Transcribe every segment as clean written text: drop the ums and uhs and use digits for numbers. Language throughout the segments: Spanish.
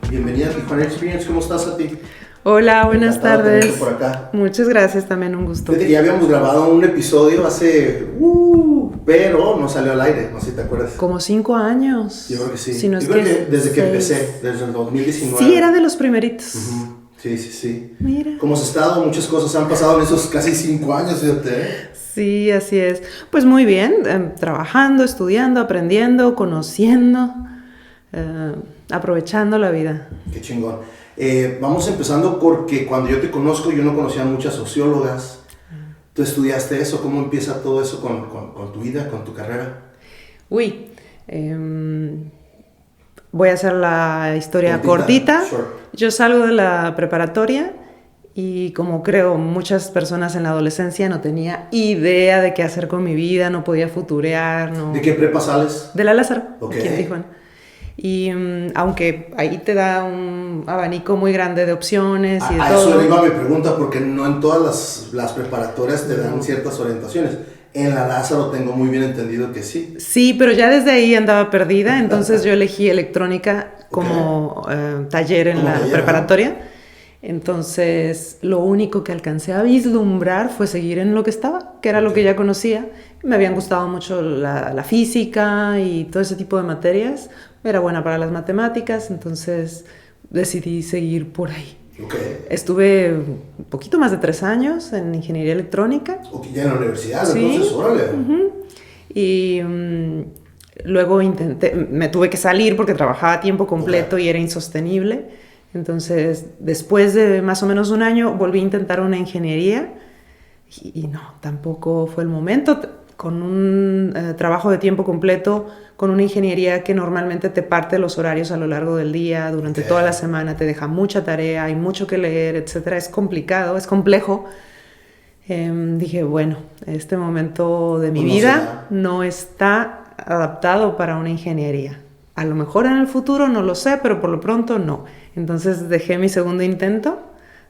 Bienvenida a Tijuana Experience, ¿cómo estás, a ti? Hola, buenas tardes. Por acá. Muchas gracias, también un gusto. Fíjate que ya habíamos grabado un episodio hace, pero no salió al aire, no sé si te acuerdas. Como 5 años. Yo creo que sí. Si no es Yo creo que desde que 6. empecé, desde el 2019. Sí, era de los primeritos. Sí. Mira. ¿Cómo has estado? Muchas cosas han pasado en esos casi 5 años, fíjate, ¿eh? Sí, así es. Pues muy bien, trabajando, estudiando, aprendiendo, conociendo, aprovechando la vida. Qué chingón. Vamos empezando porque cuando yo te conozco, yo no conocía a muchas sociólogas. ¿Tú estudiaste eso? ¿Cómo empieza todo eso con tu vida, con tu carrera? Uy, voy a hacer la historia cortita. Sure. Yo salgo de la preparatoria y como creo muchas personas en la adolescencia no tenía idea de qué hacer con mi vida, no podía futurear. No. ¿De qué prepa sales? De la Lázaro, Okay. aquí en Tijuana. Y aunque ahí te da un abanico muy grande de opciones y de todo. A eso iba mi pregunta, porque no en todas las preparatorias te dan ciertas orientaciones. En la Lázaro tengo muy bien entendido que sí. Sí, pero ya desde ahí andaba perdida, entonces yo elegí electrónica como taller en la preparatoria. Entonces lo único que alcancé a vislumbrar fue seguir en lo que estaba, que era lo que ya conocía. Me habían gustado mucho la física y todo ese tipo de materias. Era buena para las matemáticas, entonces decidí seguir por ahí. Okay. Estuve un poquito más de 3 años en ingeniería electrónica. Okay, ya en la universidad, sí. Entonces, órale. Y luego me tuve que salir porque trabajaba a tiempo completo y era insostenible. Entonces, después de más o menos un año, volví a intentar una ingeniería y no, tampoco fue el momento. Con un trabajo de tiempo completo, con una ingeniería que normalmente te parte los horarios a lo largo del día, durante toda la semana, te deja mucha tarea, hay mucho que leer, etcétera. Es complicado, es complejo. Dije, bueno, este momento de mi vida no está adaptado para una ingeniería. A lo mejor en el futuro, no lo sé, pero por lo pronto no. Entonces dejé mi segundo intento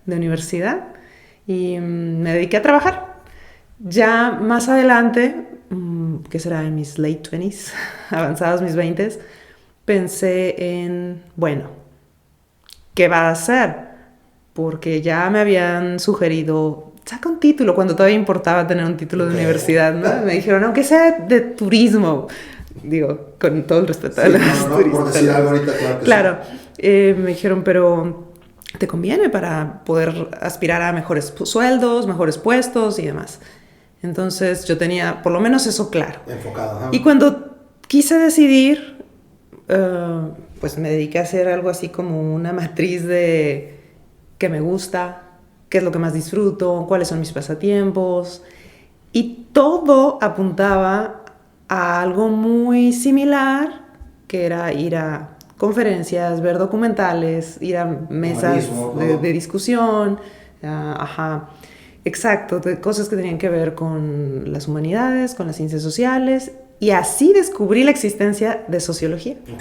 de universidad y me dediqué a trabajar. Ya más adelante, que será en mis late 20s, avanzados mis 20s, pensé en, bueno, ¿qué va a hacer? Porque ya me habían sugerido, saca un título, cuando todavía importaba tener un título de universidad, ¿no? Me dijeron, aunque sea de turismo, digo, con todo el respeto a los turistas. Por decir algo ahorita, claro. Me dijeron, pero te conviene para poder aspirar a mejores sueldos, mejores puestos y demás. Entonces yo tenía por lo menos eso claro. Enfocado, ¿no? Y cuando quise decidir, pues me dediqué a hacer algo así como una matriz de qué me gusta, qué es lo que más disfruto, cuáles son mis pasatiempos. Y todo apuntaba a algo muy similar, que era ir a conferencias, ver documentales, ir a mesas de discusión, exacto, de cosas que tenían que ver con las humanidades, con las ciencias sociales, y así descubrí la existencia de sociología. Okay.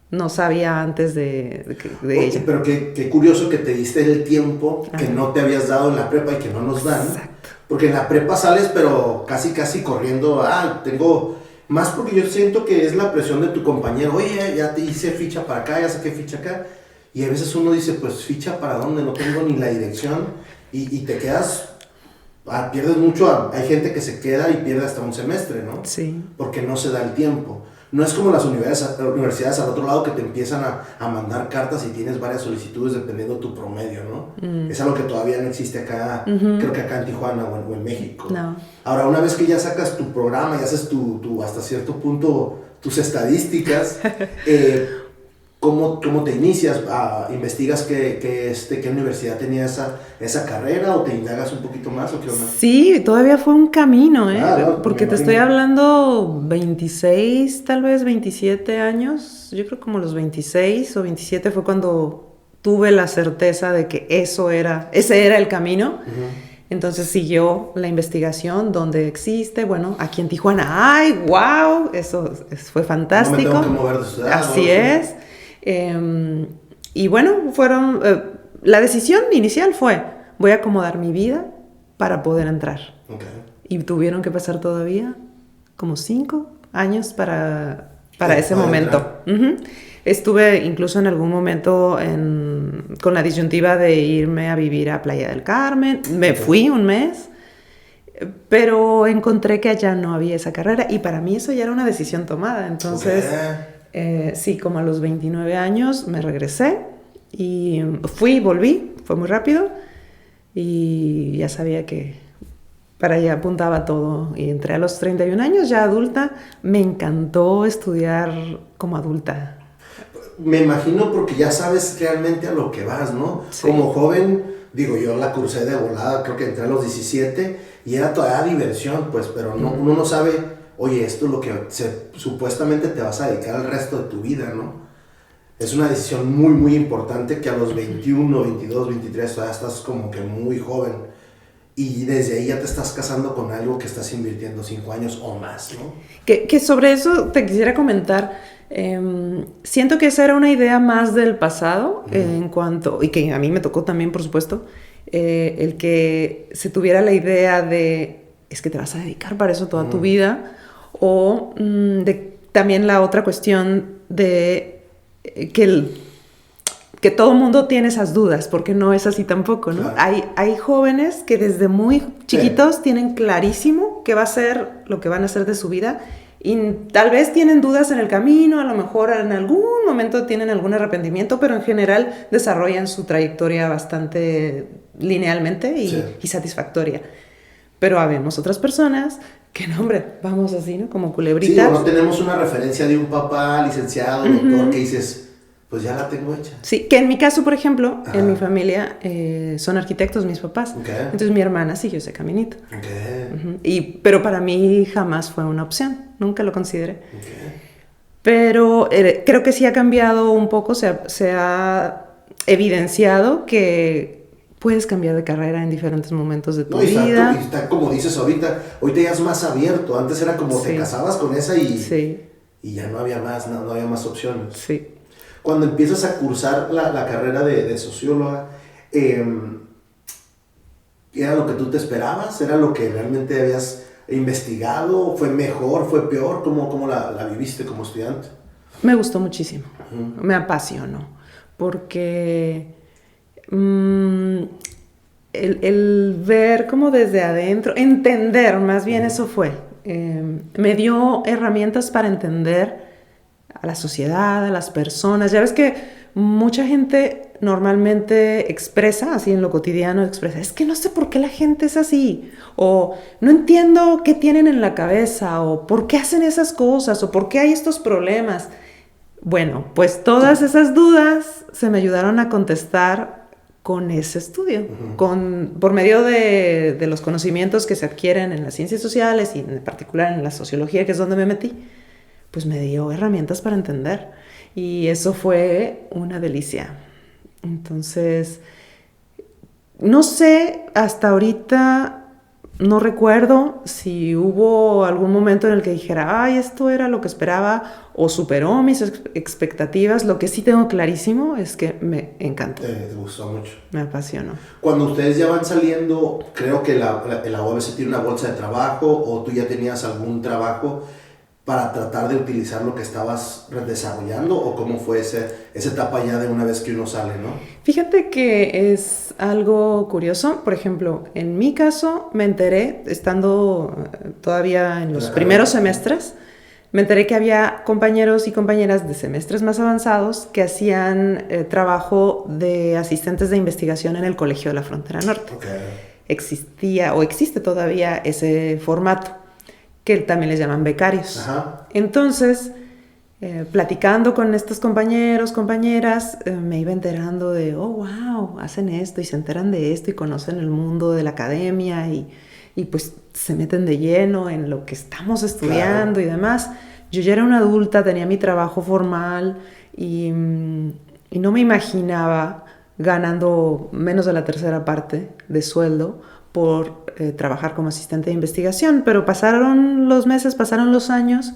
No sabía antes de ella. Pero qué curioso que te diste el tiempo que no te habías dado en la prepa y que no nos dan. Exacto. Porque en la prepa sales, pero casi corriendo, tengo... Más porque yo siento que es la presión de tu compañero. Oye, ya te hice ficha para acá, ya saqué ficha acá. Y a veces uno dice, pues, ¿ficha para dónde? No tengo ni la dirección. Y te quedas... pierdes mucho. Hay gente que se queda y pierde hasta un semestre, ¿no? Sí. Porque no se da el tiempo. No es como las universidades al otro lado que te empiezan a mandar cartas y tienes varias solicitudes dependiendo de tu promedio, ¿no? Es algo que todavía no existe acá, creo que acá en Tijuana o en México. No. Ahora, una vez que ya sacas tu programa y haces tu hasta cierto punto tus estadísticas, ¿cómo te inicias? ¿Investigas qué universidad tenía esa carrera o te indagas un poquito más o qué onda? Sí, todavía fue un camino, Claro, porque te estoy hablando 26, tal vez 27 años. Yo creo como los 26 o 27 fue cuando tuve la certeza de que ese era el camino. Entonces siguió la investigación, donde existe, bueno, aquí en Tijuana, ¡ay, wow! Eso fue fantástico. No me tengo que mover de ciudad. Así es. Y bueno, la decisión inicial fue, voy a acomodar mi vida para poder entrar. Okay. Y tuvieron que pasar todavía como 5 años para para ese momento. Estuve incluso en algún momento con la disyuntiva de irme a vivir a Playa del Carmen. Me fui un mes, pero encontré que allá no había esa carrera y para mí eso ya era una decisión tomada. Entonces, sí, como a los 29 años me regresé y volví, fue muy rápido y ya sabía que para allá apuntaba todo. Y entré a los 31 años, ya adulta. Me encantó estudiar como adulta. Me imagino porque ya sabes realmente a lo que vas, ¿no? Sí. Como joven, digo, yo la cursé de volada, creo que entré a los 17 y era toda diversión, pues, pero no, uno no sabe, oye, esto es lo que supuestamente te vas a dedicar el resto de tu vida, ¿no? Es una decisión muy, muy importante que a los 21, 22, 23 todavía estás como que muy joven y desde ahí ya te estás casando con algo que estás invirtiendo 5 años o más, ¿no? Que sobre eso te quisiera comentar. Siento que esa era una idea más del pasado en cuanto, y que a mí me tocó también, por supuesto, el que se tuviera la idea de, es que te vas a dedicar para eso toda tu vida, o también la otra cuestión de que todo mundo tiene esas dudas, porque no es así tampoco, ¿no? Claro. Hay jóvenes que desde muy chiquitos tienen clarísimo qué va a ser lo que van a hacer de su vida. Y tal vez tienen dudas en el camino, a lo mejor en algún momento tienen algún arrepentimiento, pero en general desarrollan su trayectoria bastante linealmente y satisfactoria. Pero habemos otras personas que, no, hombre, vamos así, ¿no? Como culebritas. Sí, no tenemos una referencia de un papá licenciado, doctor, que dices, pues ya la tengo hecha. Sí, que en mi caso, por ejemplo, en mi familia son arquitectos mis papás. Entonces mi hermana siguió ese caminito. Pero para mí jamás fue una opción. Nunca lo consideré. Pero creo que sí ha cambiado un poco, se ha evidenciado que puedes cambiar de carrera en diferentes momentos de tu vida. Y está como dices ahorita ya es más abierto. Antes era como te casabas con esa y ya no había más, no había más opciones. Sí. Cuando empiezas a cursar la carrera de socióloga, ¿era lo que tú te esperabas? ¿Era lo que realmente habías investigado? ¿Fue mejor? ¿Fue peor? ¿Cómo la viviste como estudiante? Me gustó muchísimo. Me apasionó. Porque el ver como desde adentro, entender, más bien eso fue. Me dio herramientas para entender a la sociedad, a las personas. Ya ves que mucha gente normalmente expresa, así en lo cotidiano, es que no sé por qué la gente es así, o no entiendo qué tienen en la cabeza, o por qué hacen esas cosas, o por qué hay estos problemas. Bueno, pues todas esas dudas se me ayudaron a contestar con ese estudio, por medio de los conocimientos que se adquieren en las ciencias sociales y en particular en la sociología, que es donde me metí. Pues me dio herramientas para entender y eso fue una delicia. Entonces, no sé, hasta ahorita no recuerdo si hubo algún momento en el que dijera, ay, esto era lo que esperaba o superó mis expectativas. Lo que sí tengo clarísimo es que me encantó. Te gustó mucho. Me apasionó. Cuando ustedes ya van saliendo, creo que la UABC tiene una bolsa de trabajo o tú ya tenías algún trabajo para tratar de utilizar lo que estabas desarrollando, o cómo fue esa etapa ya de una vez que uno sale, ¿no? Fíjate que es algo curioso. Por ejemplo, en mi caso me enteré, estando todavía en los primeros semestres, me enteré que había compañeros y compañeras de semestres más avanzados que hacían trabajo de asistentes de investigación en el Colegio de la Frontera Norte. Existía o existe todavía ese formato, que también les llaman becarios. Entonces, platicando con estos compañeros, compañeras, me iba enterando de, oh, wow, hacen esto y se enteran de esto y conocen el mundo de la academia y pues se meten de lleno en lo que estamos estudiando y demás. Yo ya era una adulta, tenía mi trabajo formal y no me imaginaba ganando menos de la tercera parte de sueldo por trabajar como asistente de investigación, pero pasaron los meses, pasaron los años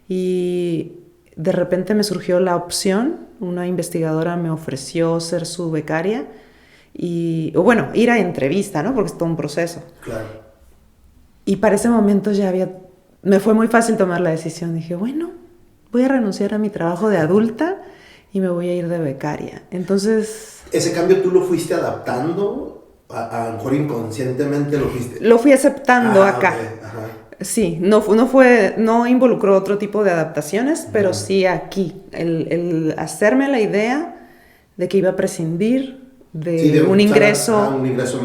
y de repente me surgió la opción. Una investigadora me ofreció ser su becaria o bueno, ir a entrevista, ¿no? Porque es todo un proceso. Claro. Y para ese momento me fue muy fácil tomar la decisión. Dije, bueno, voy a renunciar a mi trabajo de adulta y me voy a ir de becaria. Entonces... ¿Ese cambio tú lo fuiste adaptando? A lo mejor inconscientemente lo fuiste... Lo fui aceptando acá. Okay. Ajá. Sí, no involucró otro tipo de adaptaciones, pero sí aquí. El hacerme la idea de que iba a prescindir de un ingreso... un ingreso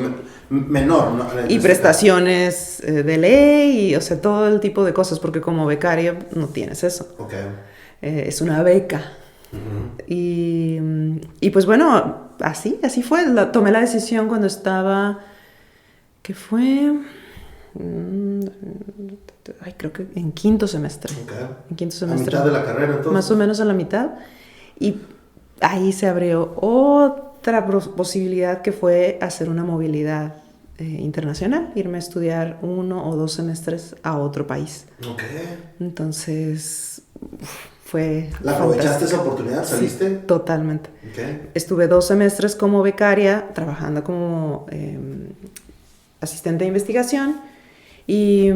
menor, ¿no? Y prestaciones de ley, o sea, todo el tipo de cosas, porque como becaria no tienes eso. Okay. Es una beca. Uh-huh. Y pues bueno, así fue. Tomé la decisión cuando estaba, ¿qué fue? Creo que en quinto semestre. Okay. En quinto semestre. ¿A mitad de la carrera entonces? Más o menos a la mitad. Y ahí se abrió otra posibilidad que fue hacer una movilidad internacional, irme a estudiar 1 o 2 semestres a otro país. Okay. Entonces fue ¿La aprovechaste esa oportunidad? ¿Saliste? Sí, totalmente. Okay. Estuve 2 semestres como becaria, trabajando como asistente de investigación, y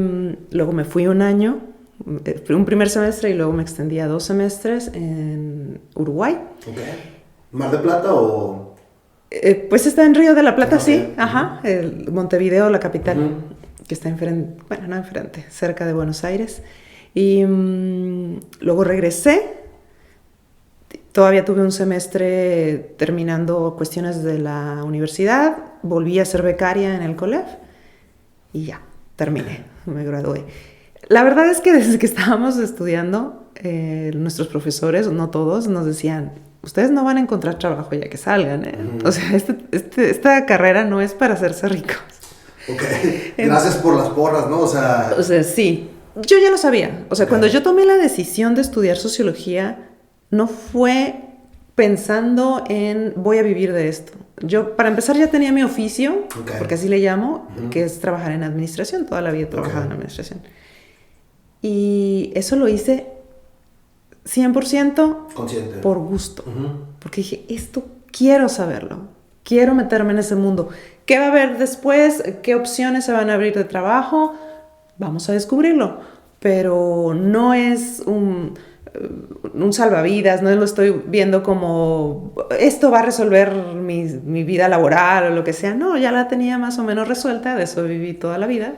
luego me fui un año, un primer semestre, y luego me extendí a 2 semestres en Uruguay. Okay. ¿Mar de Plata o...? Pues está en Río de la Plata, okay. Sí. Ajá. Montevideo, la capital, Uh-huh. que está enfrente, bueno, no enfrente, cerca de Buenos Aires. Y luego regresé. Todavía tuve un semestre terminando cuestiones de la universidad. Volví a ser becaria en el COLEF y ya, terminé, me gradué. La verdad es que desde que estábamos estudiando, nuestros profesores, no todos, nos decían: ustedes no van a encontrar trabajo ya que salgan, ¿eh? O sea, esta carrera no es para hacerse ricos. Ok, gracias por las porras, ¿no? O sea, sí, yo ya lo sabía. O sea, cuando yo tomé la decisión de estudiar sociología, no fue pensando en voy a vivir de esto. Yo, para empezar, ya tenía mi oficio, porque así le llamo, que es trabajar en administración. Toda la vida he trabajado en administración. Y eso lo hice 100% consciente, por gusto. Porque dije, esto quiero saberlo. Quiero meterme en ese mundo. ¿Qué va a haber después? ¿Qué opciones se van a abrir de trabajo? Vamos a descubrirlo. Pero no es un salvavidas, no lo estoy viendo como esto va a resolver mi vida laboral o lo que sea. No, ya la tenía más o menos resuelta, de eso viví toda la vida.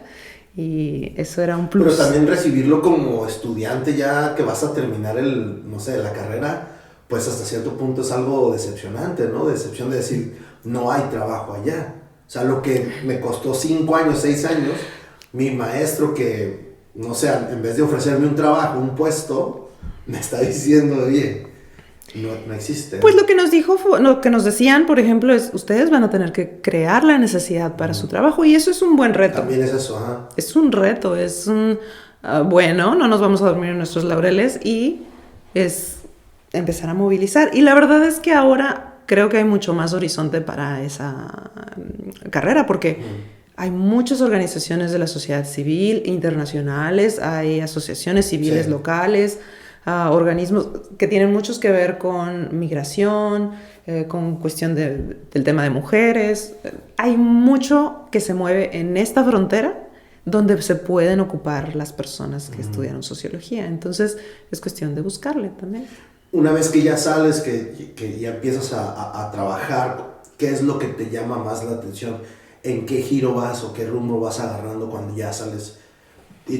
Y eso era un plus. Pero también recibirlo como estudiante ya que vas a terminar la carrera, pues hasta cierto punto es algo decepcionante, ¿no? Decepción de decir, no hay trabajo allá. O sea, lo que me costó 5 años, 6 años, mi maestro que, no sé, en vez de ofrecerme un trabajo, un puesto, me está diciendo, oye, no existe. Pues lo que nos dijo, lo que nos decían, por ejemplo, es ustedes van a tener que crear la necesidad para su trabajo, y eso es un buen reto. También es eso, ajá. Es un reto, es un bueno, no nos vamos a dormir en nuestros laureles, y es empezar a movilizar. Y la verdad es que ahora creo que hay mucho más horizonte para esa carrera, porque hay muchas organizaciones de la sociedad civil internacionales, hay asociaciones civiles locales, organismos que tienen muchos que ver con migración, con cuestión del tema de mujeres. Hay mucho que se mueve en esta frontera donde se pueden ocupar las personas que estudiaron sociología. Entonces es cuestión de buscarle también. Una vez que ya sales, que ya empiezas a trabajar, ¿qué es lo que te llama más la atención? ¿En qué giro vas o qué rumbo vas agarrando cuando ya sales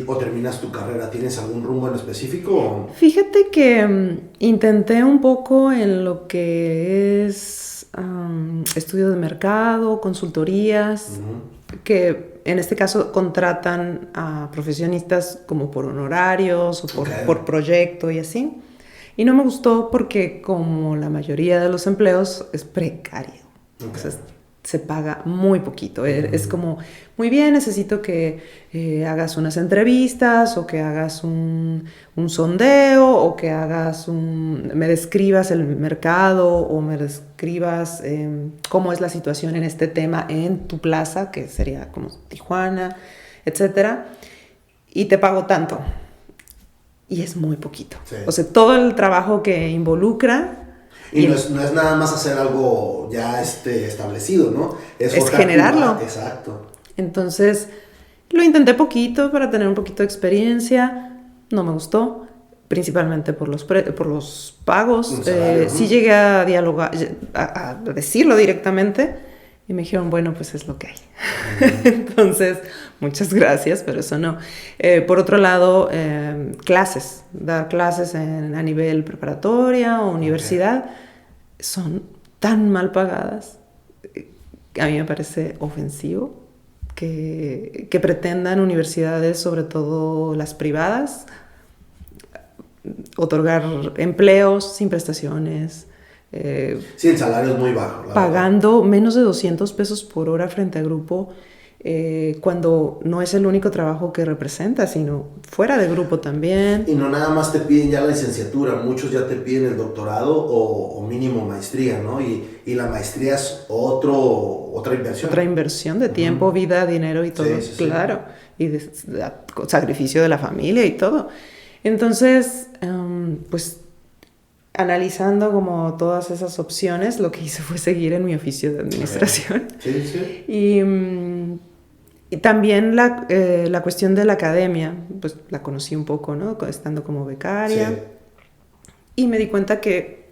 o terminas tu carrera? ¿Tienes algún rumbo en específico? Fíjate que intenté un poco en lo que es estudio de mercado, consultorías, que en este caso contratan a profesionistas como por honorarios o por proyecto y así. Y no me gustó porque, como la mayoría de los empleos, es precario. O sea, se paga muy poquito. Es como, muy bien, necesito que hagas unas entrevistas o que hagas un sondeo o que me describas el mercado o me describas cómo es la situación en este tema en tu plaza, que sería como Tijuana, etcétera, y te pago tanto. Y es muy poquito. Sí. O sea, todo el trabajo que involucra... Y no es nada más hacer algo ya establecido, ¿no? Es generarlo. Exacto. Entonces, lo intenté poquito para tener un poquito de experiencia. No me gustó. principalmente por por los pagos. Un salario, ¿no? Sí llegué a dialogar, a decirlo directamente, y me dijeron, bueno, pues es lo que hay. Entonces, muchas gracias, pero eso no. Por otro lado, dar clases a nivel preparatoria o universidad, son tan mal pagadas, que a mí me parece ofensivo que pretendan universidades, sobre todo las privadas, otorgar empleos sin prestaciones, Sí, el salario es muy bajo. pagando menos de 200 pesos por hora frente a grupo, cuando no es el único trabajo que representa, sino fuera de grupo también. Y no nada más te piden ya la licenciatura, muchos ya te piden el doctorado o mínimo maestría, ¿no? Y la maestría es otra inversión. Otra inversión de tiempo, vida, dinero y todo, Sí, claro. Y sacrificio de la familia y todo. Entonces, pues analizando como todas esas opciones, lo que hice fue seguir en mi oficio de administración. Sí, sí. Y también la cuestión de la academia, pues la conocí un poco, ¿no? Estando como becaria. Sí. Y me di cuenta que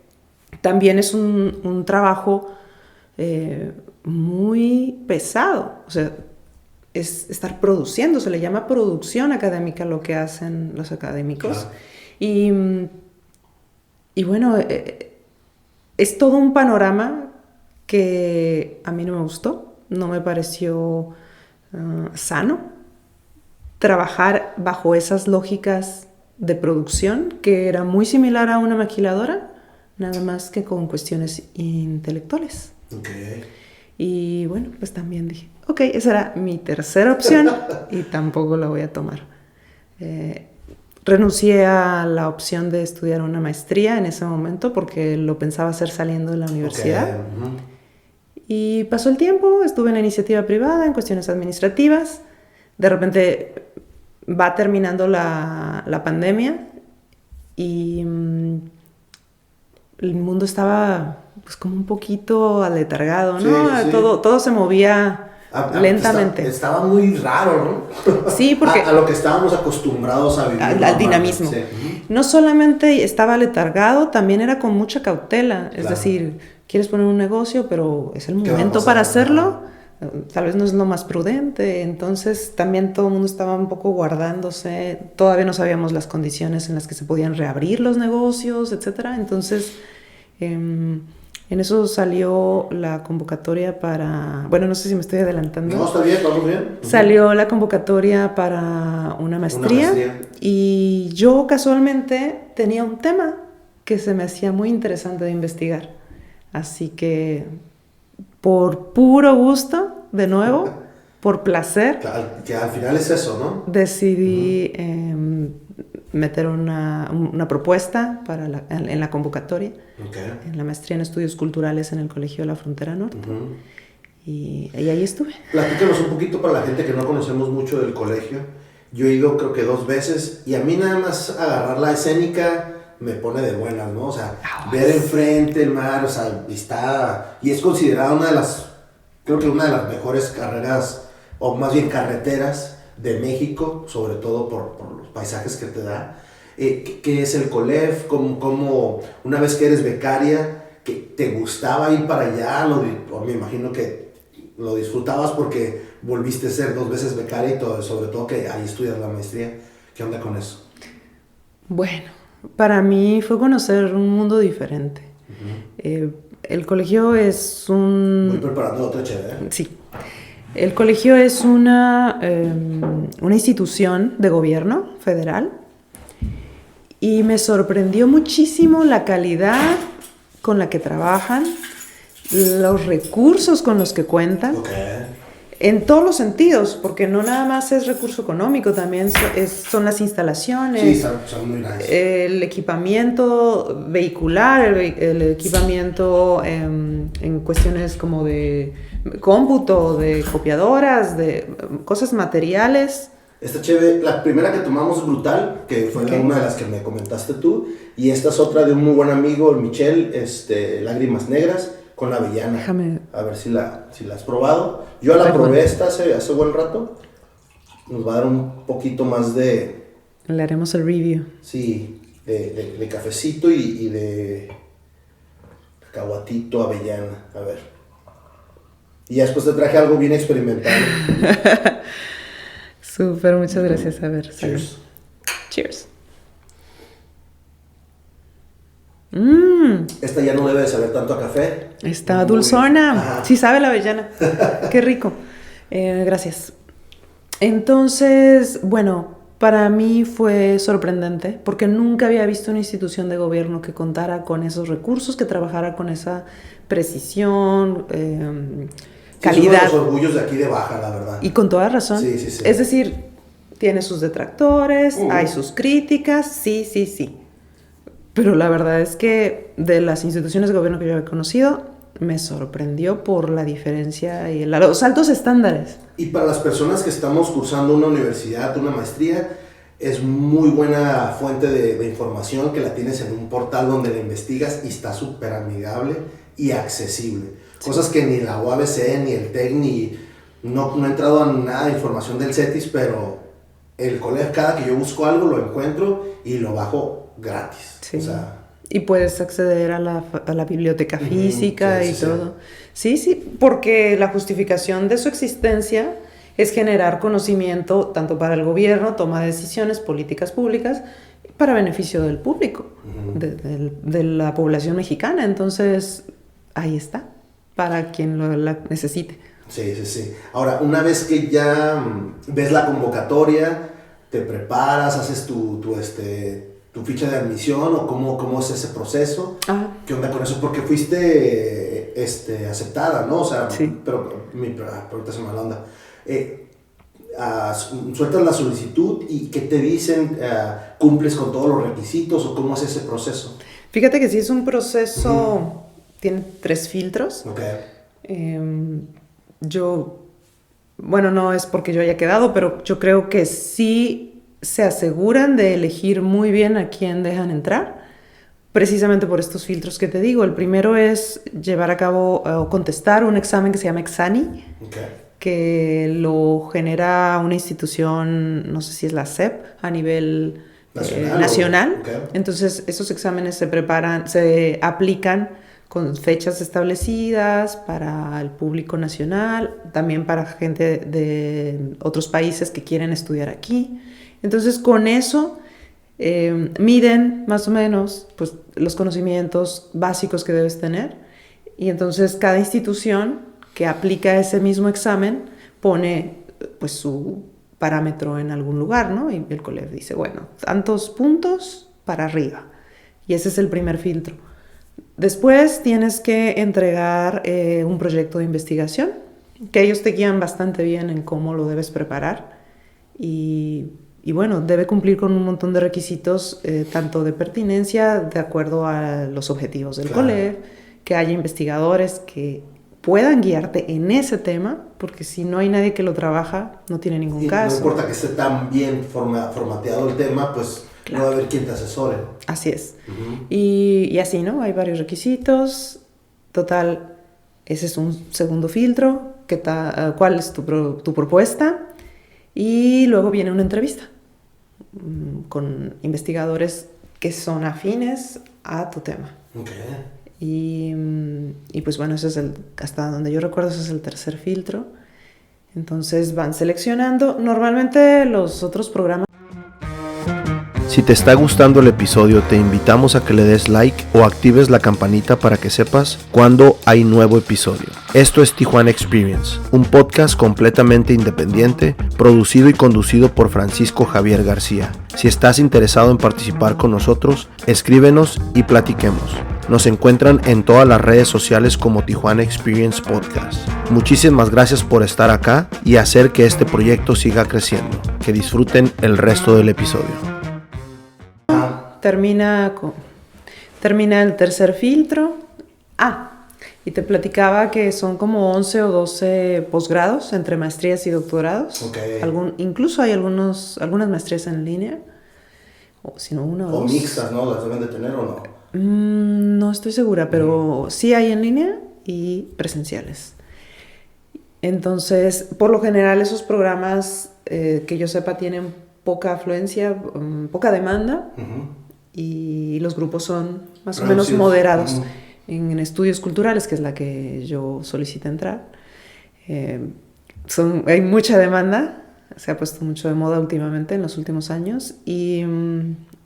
también es un trabajo muy pesado. O sea, es estar produciendo, se le llama producción académica lo que hacen los académicos. Claro. Y bueno, es todo un panorama que a mí no me gustó, no me pareció sano trabajar bajo esas lógicas de producción, que era muy similar a una maquiladora, nada más que con cuestiones intelectuales. Okay. Y bueno, pues también dije, ok, esa era mi tercera opción y tampoco la voy a tomar. Renuncié a la opción de estudiar una maestría en ese momento porque lo pensaba hacer saliendo de la universidad. Okay. Uh-huh. Y pasó el tiempo, estuve en la iniciativa privada, en cuestiones administrativas. De repente va terminando la pandemia y el mundo estaba pues como un poquito aletargado, ¿no? Sí, sí. Todo se movía lentamente. Estaba muy raro, ¿no? Sí, porque a lo que estábamos acostumbrados a vivir. Al dinamismo. Sí. No solamente estaba letargado, también era con mucha cautela. Es decir, quieres poner un negocio, pero es el momento para hacerlo. Tal vez no es lo más prudente. Entonces también todo el mundo estaba un poco guardándose. Todavía no sabíamos las condiciones en las que se podían reabrir los negocios, etcétera. Entonces en eso salió la convocatoria para... Bueno, no sé si me estoy adelantando. No, está bien, vamos bien. Salió la convocatoria para una maestría. Y yo casualmente tenía un tema que se me hacía muy interesante de investigar. Así que por puro gusto, de nuevo, por placer... Que al final es eso, ¿no? Decidí meter una propuesta en la convocatoria, en la maestría en estudios culturales en el Colegio de la Frontera Norte. Y ahí estuve. Platícanos un poquito para la gente que no conocemos mucho del colegio. Yo he ido creo que 2 veces y a mí nada más agarrar la escénica me pone de buenas, ¿no? O sea, ver enfrente el mar, o sea, y es considerada una de las mejores carreras, o más bien carreteras de México, sobre todo por los paisajes que te da. ¿Qué es el COLEF? ¿Cómo una vez que eres becaria, que te gustaba ir para allá? Me imagino que lo disfrutabas porque volviste a ser 2 veces becaria y todo, sobre todo que ahí estudias la maestría. ¿Qué onda con eso? Bueno, para mí fue conocer un mundo diferente. El colegio es Voy preparando otra chévere. Sí. El colegio es una institución de gobierno federal y me sorprendió muchísimo la calidad con la que trabajan, los recursos con los que cuentan, en todos los sentidos, porque no nada más es recurso económico, también son las instalaciones, sí, son muy nice. El equipamiento vehicular, el equipamiento en cuestiones como de cómputo, de copiadoras, de cosas materiales. Esta chévere, la primera que tomamos Brutal, que fue una de las que me comentaste tú, y esta es otra de un muy buen amigo, el Michel, Lágrimas Negras, con la avellana. A ver si la has probado. Yo la probé hace buen rato. Nos va a dar un poquito más de... Le haremos el review. Sí, de cafecito y de cacahuatito, avellana. A ver. Y ya después te traje algo bien experimental. Súper, muchas gracias. A ver. Cheers. Cheers. Esta ya no debe de saber tanto a café. Está dulzona. Ajá. Sí sabe la avellana. Qué rico. Gracias. Entonces, bueno, para mí fue sorprendente porque nunca había visto una institución de gobierno que contara con esos recursos, que trabajara con esa precisión, calidad. Es uno de los orgullos de aquí de Baja, la verdad. Y con toda razón. Sí, sí, sí. Es decir, tiene sus detractores, hay sus críticas, sí. Pero la verdad es que de las instituciones de gobierno que yo he conocido, me sorprendió por la diferencia y los altos estándares. Y para las personas que estamos cursando una universidad, una maestría, es muy buena fuente de información que la tienes en un portal donde la investigas y está súper amigable y accesible. Sí. Cosas que ni la UABC, ni el TEC, ni... No he entrado a nada de información del CETIS, pero el colegio, cada que yo busco algo, lo encuentro y lo bajo gratis. Sí. O sea, y puedes acceder a la biblioteca física sí, y todo. Sí, porque la justificación de su existencia es generar conocimiento tanto para el gobierno, toma de decisiones, políticas públicas, para beneficio del público, de la población mexicana. Entonces, ahí está, para quien la necesite. Sí. Ahora, una vez que ya ves la convocatoria, te preparas, haces tu ficha de admisión o cómo es ese proceso. Ajá. ¿Qué onda con eso? Porque fuiste aceptada, ¿no? O sea, sí. Pero ahorita se me va la onda. Sueltas la solicitud y ¿qué te dicen? ¿Cumples con todos los requisitos o cómo es ese proceso? Fíjate que sí es un proceso, tiene 3 filtros. Okay. Bueno, no es porque yo haya quedado, pero yo creo que sí se aseguran de elegir muy bien a quién dejan entrar, precisamente por estos filtros que te digo. El primero es llevar a cabo o contestar un examen que se llama Exani, que lo genera una institución, no sé si es la SEP, a nivel nacional. Entonces, esos exámenes se aplican con fechas establecidas para el público nacional, también para gente de otros países que quieren estudiar aquí. Entonces, con eso miden más o menos pues, los conocimientos básicos que debes tener. Y entonces cada institución que aplica ese mismo examen pone pues, su parámetro en algún lugar, ¿no? Y el colegio dice, bueno, tantos puntos para arriba. Y ese es el primer filtro. Después tienes que entregar un proyecto de investigación, que ellos te guían bastante bien en cómo lo debes preparar. Y bueno, debe cumplir con un montón de requisitos, tanto de pertinencia, de acuerdo a los objetivos del colegio, que haya investigadores que puedan guiarte en ese tema, porque si no hay nadie que lo trabaja, no tiene ningún caso. No importa que esté tan bien formateado el tema, pues no va a haber quien te asesore. Así es. Y así, ¿no? Hay varios requisitos. Total, ese es un segundo filtro. ¿Cuál es tu propuesta? Y luego viene una entrevista con investigadores que son afines a tu tema. Y pues bueno, ese es hasta donde yo recuerdo, ese es el tercer filtro. Entonces van seleccionando. Normalmente los otros programas... Si te está gustando el episodio, te invitamos a que le des like o actives la campanita para que sepas cuando hay nuevo episodio. Esto es Tijuana Experience, un podcast completamente independiente, producido y conducido por Francisco Javier García. Si estás interesado en participar con nosotros, escríbenos y platiquemos. Nos encuentran en todas las redes sociales como Tijuana Experience Podcast. Muchísimas gracias por estar acá y hacer que este proyecto siga creciendo. Que disfruten el resto del episodio. Termina el tercer filtro. Y te platicaba que son como 11 o 12 posgrados entre maestrías y doctorados. Incluso hay algunas maestrías en línea. O si no, una o dos. O mixtas, ¿no? ¿Las deben de tener o no? No estoy segura, pero sí hay en línea y presenciales. Entonces, por lo general, esos programas que yo sepa tienen poca afluencia, poca demanda. y los grupos son más o Reducidos. menos moderados. Ujú. En estudios culturales, que es la que yo solicité entrar, hay mucha demanda, se ha puesto mucho de moda últimamente en los últimos años y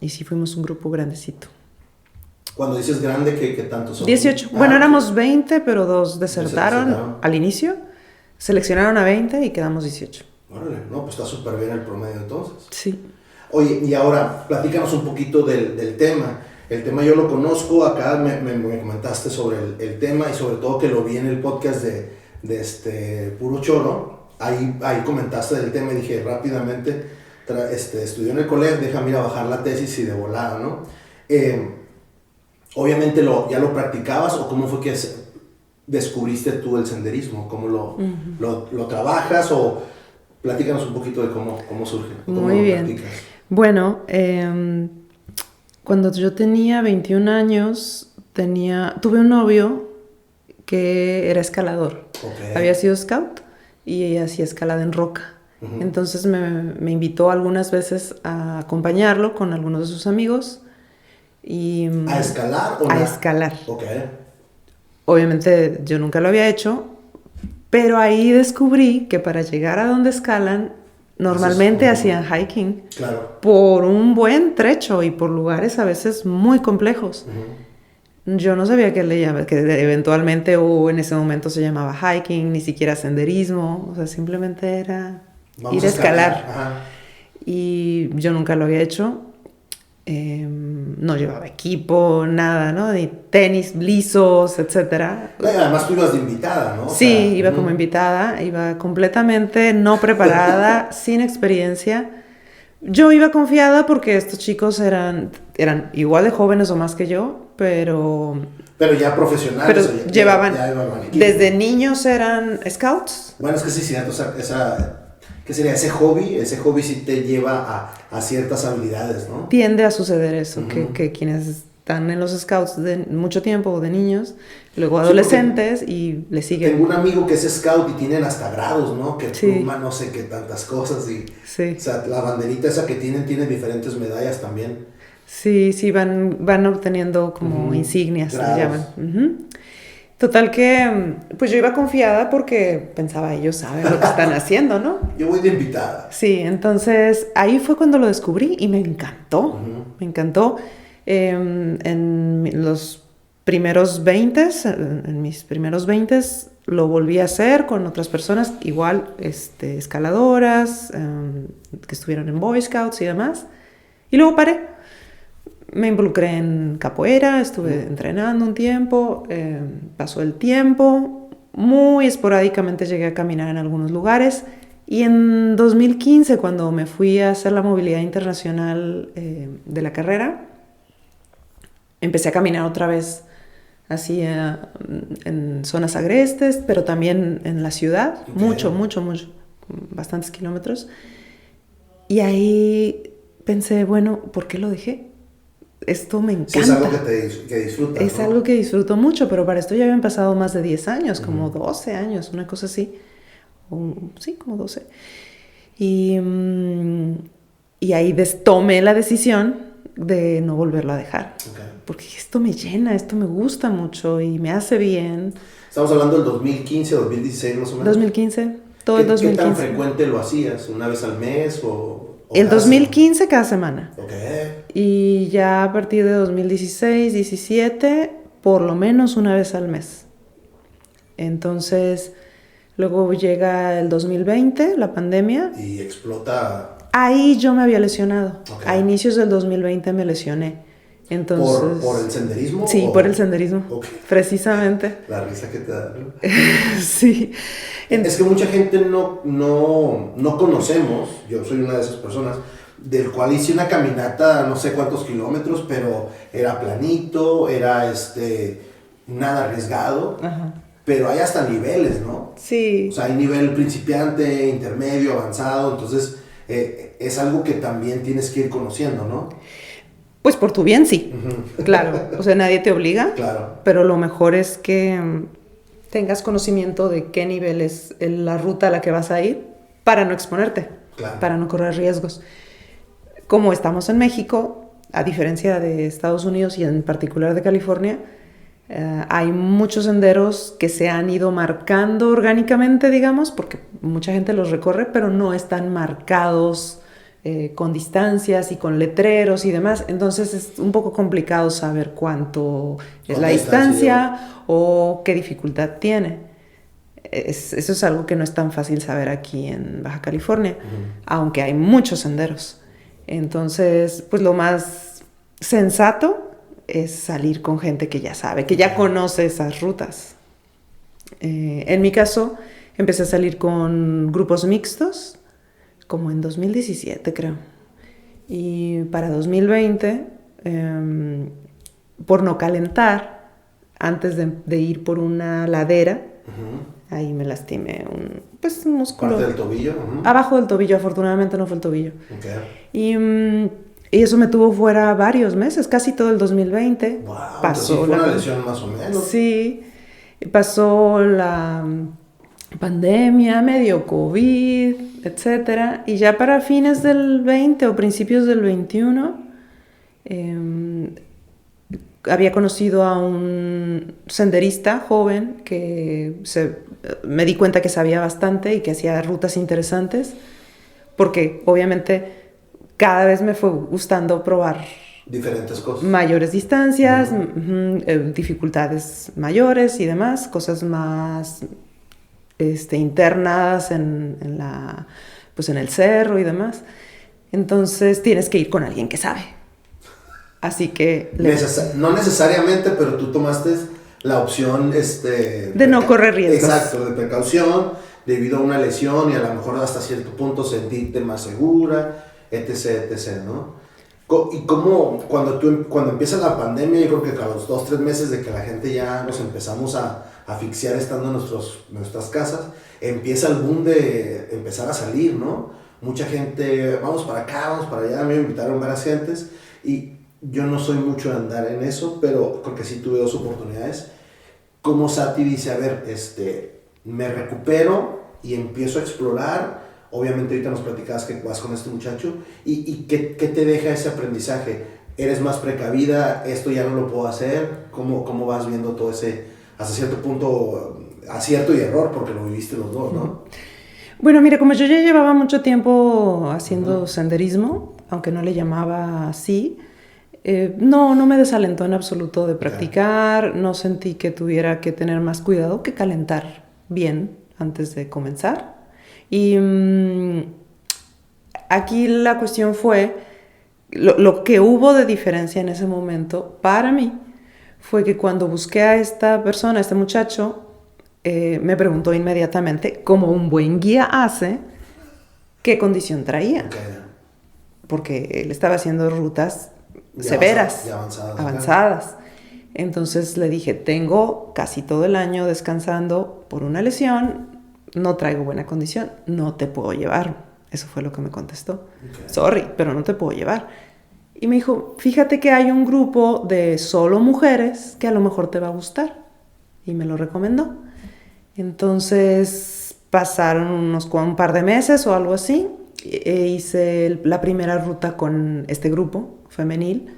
sí fuimos un grupo grandecito. Cuando dices grande, ¿qué tanto son? 18. Ah, Bueno, ok. éramos 20, pero 2 desertaron Desertaron. al inicio. Seleccionaron a 20 y quedamos 18. Órale, no, pues está súper bien el promedio entonces. Sí. Oye, y ahora, platícanos un poquito del tema. El tema yo lo conozco, acá me comentaste sobre el tema y sobre todo que lo vi en el podcast de Puro Choro. Ahí comentaste del tema y dije rápidamente, estudié en el colegio, déjame ir a bajar la tesis y de volada, ¿no? Obviamente ¿ya lo practicabas o cómo fue que descubriste tú el senderismo? ¿Cómo lo trabajas o platícanos un poquito de cómo surge? Cómo Muy lo bien. practicas. Bueno, cuando yo tenía 21 años, tuve un novio que era escalador. Okay. Había sido scout y hacía escalada en roca. Ujú. Entonces me invitó algunas veces a acompañarlo con algunos de sus amigos. ¿A escalar o A no? escalar. Ok. Obviamente yo nunca lo había hecho, pero ahí descubrí que para llegar a donde escalan, normalmente hacían hiking Claro. por un buen trecho y por lugares a veces muy complejos. Ujú. Yo no sabía que eventualmente o en ese momento se llamaba hiking, ni siquiera senderismo, o sea, simplemente era Vamos ir a escalar. Ajá. Y yo nunca lo había hecho. No llevaba equipo, nada, ¿no? Ni tenis lisos, etcétera. Además tú ibas de invitada, ¿no? O Sí, sea, iba como invitada, iba completamente no preparada, sin experiencia. Yo iba confiada porque estos chicos eran igual de jóvenes o más que yo, pero ya profesionales. pero o ya llevaban, llevaban equipo. desde niños eran scouts. Bueno, es que sí, cierto, ¿qué sería? Ese hobby sí te lleva a ciertas habilidades, ¿no? Tiende a suceder eso, Ujú. que quienes están en los scouts de mucho tiempo o de niños, luego Sí, adolescentes y le siguen. Tengo un amigo que es scout y tienen hasta grados, ¿no? Que Sí. pluma, no sé qué tantas cosas y... Sí. O sea, la banderita esa que tiene diferentes medallas también. Sí, van obteniendo como Ujú. insignias, se Grados. llaman. Ujú. Total que, pues yo iba confiada porque pensaba, ellos saben lo que están haciendo, ¿no? Yo voy de invitada. Sí, entonces ahí fue cuando lo descubrí y me encantó, Ujú. me encantó. En los primeros 20, en mis primeros 20, lo volví a hacer con otras personas, igual escaladoras, que estuvieron en Boy Scouts y demás. Y luego paré. Me involucré en capoeira, estuve entrenando un tiempo, pasó el tiempo, muy esporádicamente llegué a caminar en algunos lugares y en 2015, cuando me fui a hacer la movilidad internacional de la carrera, empecé a caminar otra vez así en zonas agrestes, pero también en la ciudad, Ok. mucho, bastantes kilómetros. Y ahí pensé, bueno, ¿por qué lo dejé? Esto me encanta. Sí, es algo que disfrutas, Es ¿no? algo que disfruto mucho, pero para esto ya habían pasado más de 10 años, como 12 años, una cosa así. Sí, como 12. Y ahí tomé la decisión de no volverlo a dejar. Ok. Porque esto me llena, esto me gusta mucho y me hace bien. Estamos hablando del 2015, 2016 más o menos. 2015, todo el ¿Qué tan 2015. frecuente lo hacías? ¿Una vez al mes o El cada 2015 cada semana. semana? Ok. Y ya a partir de 2016, 17, por lo menos una vez al mes. Entonces, luego llega el 2020, la pandemia. Y explota Ahí yo me había lesionado. Ok. A inicios del 2020 me lesioné. Entonces, ¿Por el senderismo? Sí, o- por el senderismo. Ok. Precisamente. La risa que te da, ¿no? Sí. Es que mucha gente no conocemos, yo soy una de esas personas, del cual hice una caminata no sé cuántos kilómetros, pero era planito, era nada arriesgado, Ajá. pero hay hasta niveles, ¿no? Sí. O sea, hay nivel principiante, intermedio, avanzado, entonces es algo que también tienes que ir conociendo, ¿no? Pues por tu bien, sí. Ujú. Claro. O sea, nadie te obliga. Claro. Pero lo mejor es que tengas conocimiento de qué nivel es la ruta a la que vas a ir para no exponerte, Claro. para no correr riesgos. Como estamos en México, a diferencia de Estados Unidos y en particular de California, hay muchos senderos que se han ido marcando orgánicamente, digamos, porque mucha gente los recorre, pero no están marcados con distancias y con letreros y demás. Entonces es un poco complicado saber cuánto es la distancia o qué dificultad tiene. Eso es algo que no es tan fácil saber aquí en Baja California, aunque hay muchos senderos. Entonces, pues lo más sensato es salir con gente que ya sabe, que ya conoce esas rutas. En mi caso, empecé a salir con grupos mixtos, como en 2017, creo. Y para 2020, por no calentar, antes de ir por una ladera, ahí me lastimé un músculo. ¿Parte del tobillo? Abajo del tobillo, afortunadamente no fue el tobillo. Okay. Y eso me tuvo fuera varios meses, casi todo el 2020. Wow, pasó fue una lesión más o menos. Sí, pasó la pandemia, medio COVID, etcétera. Y ya para fines del 20 o principios del 21, había conocido a un senderista joven que me di cuenta que sabía bastante y que hacía rutas interesantes, porque obviamente cada vez me fue gustando probar diferentes cosas, mayores distancias, dificultades mayores y demás, cosas más internadas en el cerro y demás. Entonces tienes que ir con alguien que sabe. Así que no necesariamente, pero tú tomaste la opción de no correr riesgos. Exacto, de precaución debido a una lesión y a lo mejor hasta cierto punto sentirte más segura, etc, ¿no? Y como cuando empieza la pandemia, yo creo que a los 2-3 meses de que la gente ya nos empezamos a asfixiar estando en nuestras casas, empieza el boom de empezar a salir, ¿no? Mucha gente, vamos para acá, vamos para allá, me invitaron varias gentes y yo no soy mucho de andar en eso, pero creo que sí tuve 2 oportunidades. Como Sati dice, a ver, me recupero y empiezo a explorar. Obviamente ahorita nos platicabas que vas con este muchacho y ¿qué te deja ese aprendizaje? ¿Eres más precavida? ¿Esto ya no lo puedo hacer? ¿Cómo vas viendo todo ese, hasta cierto punto, acierto y error? Porque lo viviste los dos, ¿no? Bueno, mira, como yo ya llevaba mucho tiempo haciendo senderismo, aunque no le llamaba así, no me desalentó en absoluto de practicar, no sentí que tuviera que tener más cuidado que calentar bien antes de comenzar. Y aquí la cuestión fue, lo que hubo de diferencia en ese momento para mí fue que cuando busqué a esta persona, a este muchacho, me preguntó inmediatamente, como un buen guía hace, qué condición traía. Okay. Porque él estaba haciendo rutas severas, avanzadas. Entonces le dije, tengo casi todo el año descansando por una lesión, no traigo buena condición, no te puedo llevar. Eso fue lo que me contestó. Okay. Sorry, pero no te puedo llevar. Y me dijo, fíjate que hay un grupo de solo mujeres que a lo mejor te va a gustar. Y me lo recomendó. Entonces pasaron un par de meses o algo así. Hice la primera ruta con este grupo femenil.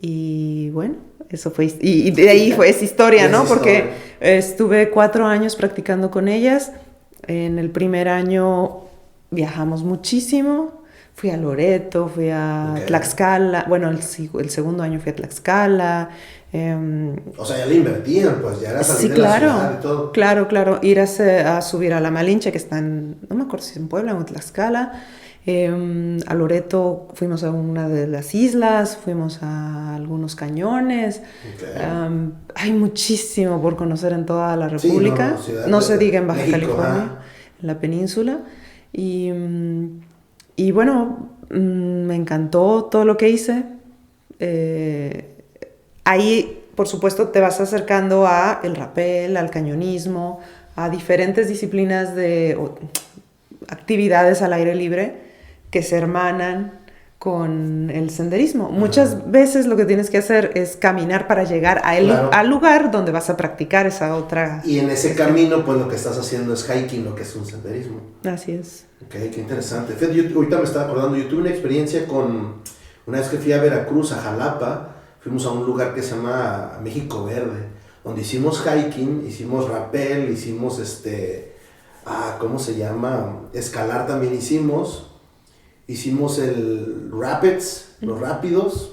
Y bueno, eso fue... Y de ahí fue esa historia, ¿no? Porque estuve 4 años practicando con ellas. En el primer año viajamos muchísimo. Fui a Loreto, fui a Tlaxcala. Bueno, el segundo año fui a Tlaxcala. O sea, ya le invertían, pues ya era salir de la ciudad y todo. Claro. Ir a subir a la Malinche, que está en, no me acuerdo si es en Puebla o en Tlaxcala. A Loreto fuimos a una de las islas, fuimos a algunos cañones. Okay. Hay muchísimo por conocer en toda la República. Sí, no se diga en Baja California, en la península. Y bueno, me encantó todo lo que hice. Ahí, por supuesto, te vas acercando a el rappel, al cañonismo, a diferentes disciplinas actividades al aire libre que se hermanan con el senderismo. Muchas veces lo que tienes que hacer es caminar para llegar al lugar donde vas a practicar esa otra... Y en ese camino, pues lo que estás haciendo es hiking, lo que es un senderismo. Así es. Ok, qué interesante. Fíjate, yo ahorita me estaba acordando, yo tuve una experiencia con Una vez que fui a Veracruz, a Jalapa, fuimos a un lugar que se llama México Verde, donde hicimos hiking, hicimos rappel, hicimos ¿cómo se llama? Escalar también hicimos el rapids, los rápidos,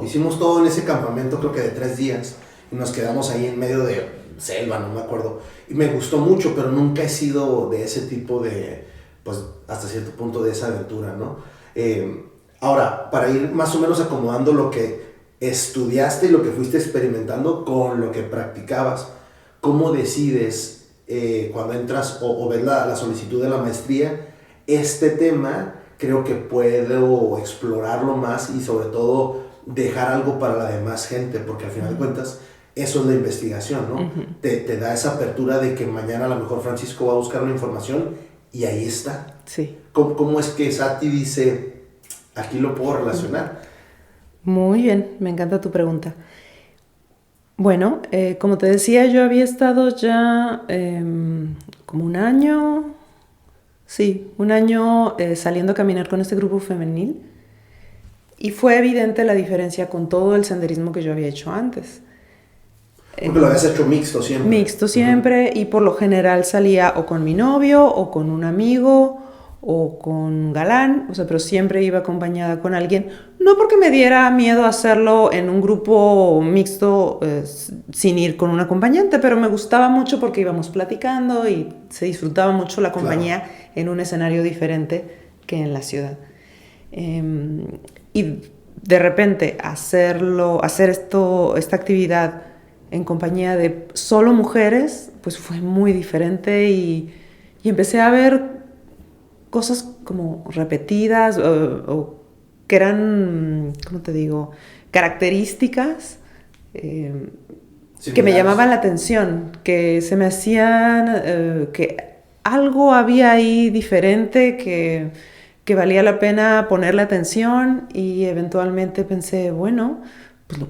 hicimos todo en ese campamento, creo que de 3 días, y nos quedamos ahí en medio de selva, no me acuerdo, y me gustó mucho, pero nunca he sido de ese tipo de, pues hasta cierto punto de esa aventura, ¿no? Ahora, para ir más o menos acomodando lo que estudiaste y lo que fuiste experimentando con lo que practicabas, ¿cómo decides cuando entras o ves la solicitud de la maestría, este tema creo que puedo explorarlo más y sobre todo dejar algo para la demás gente, porque al final de cuentas eso es la investigación, ¿no? Te da esa apertura de que mañana a lo mejor Francisco va a buscar una información y ahí está. Sí. ¿Cómo es que Sati dice, aquí lo puedo relacionar? Muy bien, me encanta tu pregunta. Bueno, como te decía, yo había estado ya como un año saliendo a caminar con este grupo femenil y fue evidente la diferencia con todo el senderismo que yo había hecho antes. Porque lo habías hecho mixto siempre. Mixto siempre, y por lo general salía o con mi novio o con un amigo o con un galán, o sea, pero siempre iba acompañada con alguien, no porque me diera miedo hacerlo en un grupo mixto sin ir con un acompañante, pero me gustaba mucho porque íbamos platicando y se disfrutaba mucho la compañía en un escenario diferente que en la ciudad. Y de repente hacer esta actividad en compañía de solo mujeres, pues fue muy diferente y empecé a ver cosas como repetidas o que eran, ¿cómo te digo?, características que me llamaban la atención, que se me hacían, que algo había ahí diferente que valía la pena ponerle atención, y eventualmente pensé, bueno,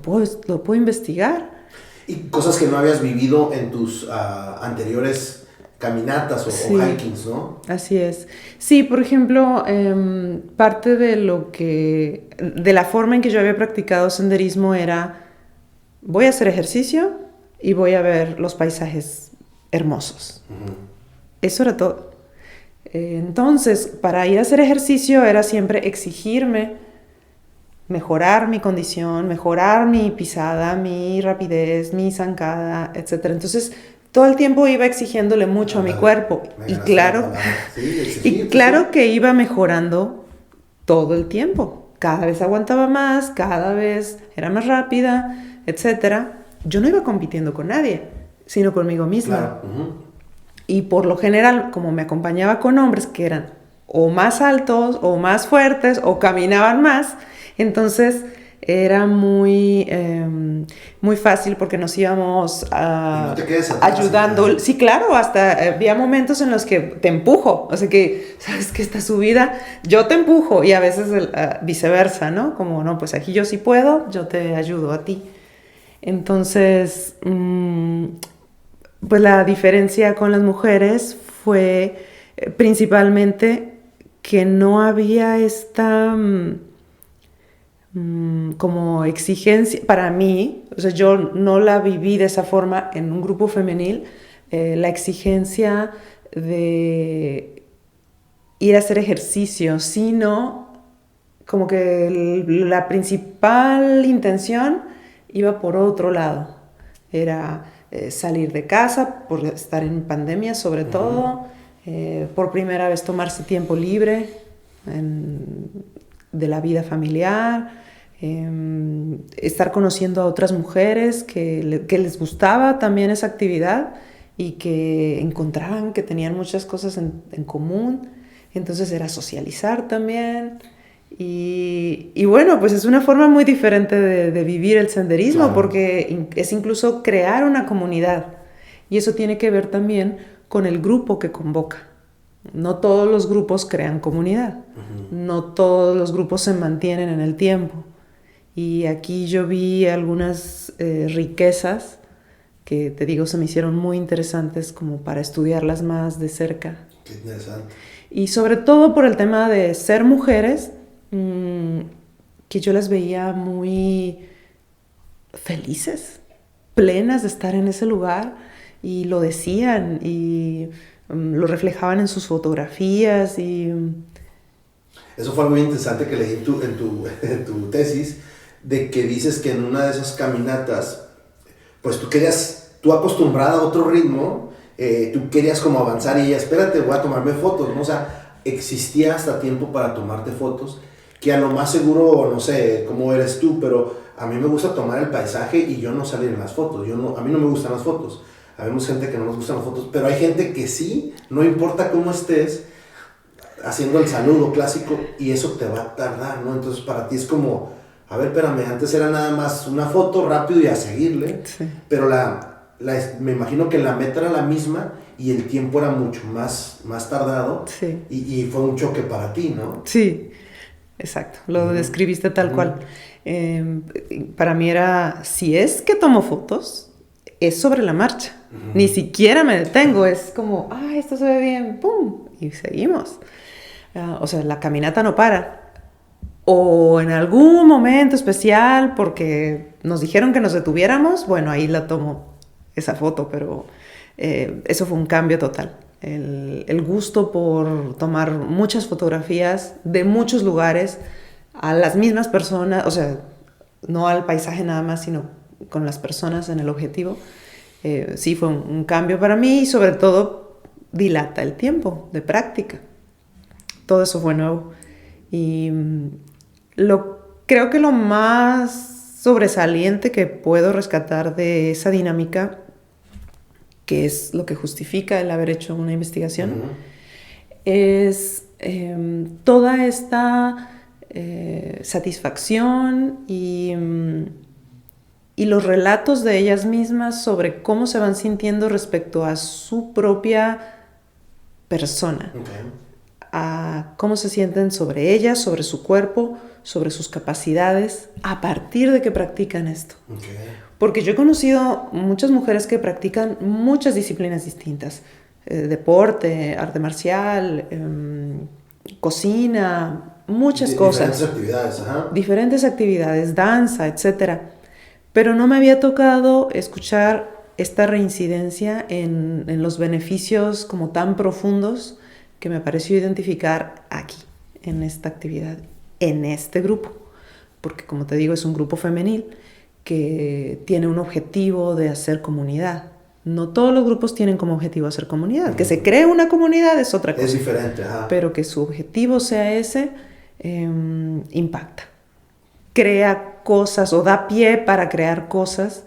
pues lo puedo investigar. Y cosas que no habías vivido en tus anteriores caminatas o hikings, ¿no? Así es. Sí, por ejemplo, parte de la forma en que yo había practicado senderismo era, voy a hacer ejercicio y voy a ver los paisajes hermosos. Eso era todo. Entonces, para ir a hacer ejercicio era siempre exigirme mejorar mi condición, mejorar mi pisada, mi rapidez, mi zancada, etc. Entonces, todo el tiempo iba exigiéndole mucho a mi cuerpo. Y claro que iba mejorando todo el tiempo. Cada vez aguantaba más, cada vez era más rápida, etc. Yo no iba compitiendo con nadie, sino conmigo misma. Claro. Y por lo general, como me acompañaba con hombres que eran o más altos, o más fuertes, o caminaban más, entonces era muy fácil porque nos íbamos no te quedes atrás, ayudando. Sí, claro, hasta había momentos en los que te empujo, o sea que, sabes que esta subida, yo te empujo, y a veces viceversa, ¿no? Como, no, pues aquí yo sí puedo, yo te ayudo a ti. Entonces, pues la diferencia con las mujeres fue principalmente que no había esta como exigencia para mí, o sea, yo no la viví de esa forma en un grupo femenil, la exigencia de ir a hacer ejercicio, sino como que la principal intención iba por otro lado, era salir de casa, por estar en pandemia sobre todo, por primera vez tomarse tiempo libre de la vida familiar, estar conociendo a otras mujeres que les gustaba también esa actividad y que encontraban que tenían muchas cosas en común. Entonces era socializar también. Y bueno, pues es una forma muy diferente de vivir el senderismo, claro, porque es incluso crear una comunidad. Y eso tiene que ver también con el grupo que convoca. No todos los grupos crean comunidad. No todos los grupos se mantienen en el tiempo. Y aquí yo vi algunas riquezas que, te digo, se me hicieron muy interesantes como para estudiarlas más de cerca. Qué interesante. Y sobre todo por el tema de ser mujeres, que yo las veía muy felices, plenas de estar en ese lugar, y lo decían y lo reflejaban en sus fotografías. Y eso fue algo muy interesante que leí en tu tesis, de que dices que en una de esas caminatas, pues tú acostumbrada a otro ritmo, tú querías como avanzar y ella, espérate, voy a tomarme fotos, ¿no? O sea, existía hasta tiempo para tomarte fotos, que a lo más seguro, no sé cómo eres tú, pero a mí me gusta tomar el paisaje y yo no salir en las fotos. A mí no me gustan las fotos. Habemos gente que no nos gustan las fotos, pero hay gente que sí, no importa cómo estés, haciendo el saludo clásico, y eso te va a tardar, ¿no? Entonces para ti es como, a ver, espérame, antes era nada más una foto rápido y a seguirle, sí. Pero me imagino que la meta era la misma y el tiempo era mucho más tardado, Sí. Y fue un choque para ti, ¿no? Sí, exacto, lo describiste tal cual. Para mí era, si es que tomo fotos, es sobre la marcha. Ni siquiera me detengo, es como, esto se ve bien, ¡pum! Y seguimos. O sea, la caminata no para. O en algún momento especial, porque nos dijeron que nos detuviéramos, bueno, ahí la tomo esa foto, pero eso fue un cambio total. El gusto por tomar muchas fotografías de muchos lugares a las mismas personas, o sea, no al paisaje nada más, sino con las personas en el objetivo. Sí fue un cambio para mí, y sobre todo dilata el tiempo de práctica. Todo eso fue nuevo. Y creo que lo más sobresaliente que puedo rescatar de esa dinámica, que es lo que justifica el haber hecho una investigación, es toda esta satisfacción y los relatos de ellas mismas sobre cómo se van sintiendo respecto a su propia persona. A cómo se sienten sobre ellas, sobre su cuerpo, sobre sus capacidades, a partir de que practican esto. Porque yo he conocido muchas mujeres que practican muchas disciplinas distintas. Deporte, arte marcial, cocina, muchas cosas. Diferentes actividades, ajá. Diferentes actividades, danza, etc. Pero no me había tocado escuchar esta reincidencia en los beneficios como tan profundos que me pareció identificar aquí, en esta actividad, en este grupo. Porque, como te digo, es un grupo femenil que tiene un objetivo de hacer comunidad. No todos los grupos tienen como objetivo hacer comunidad. Que se cree una comunidad es otra cosa. Es diferente, ajá. Pero que su objetivo sea ese, impacta. Crea cosas o da pie para crear cosas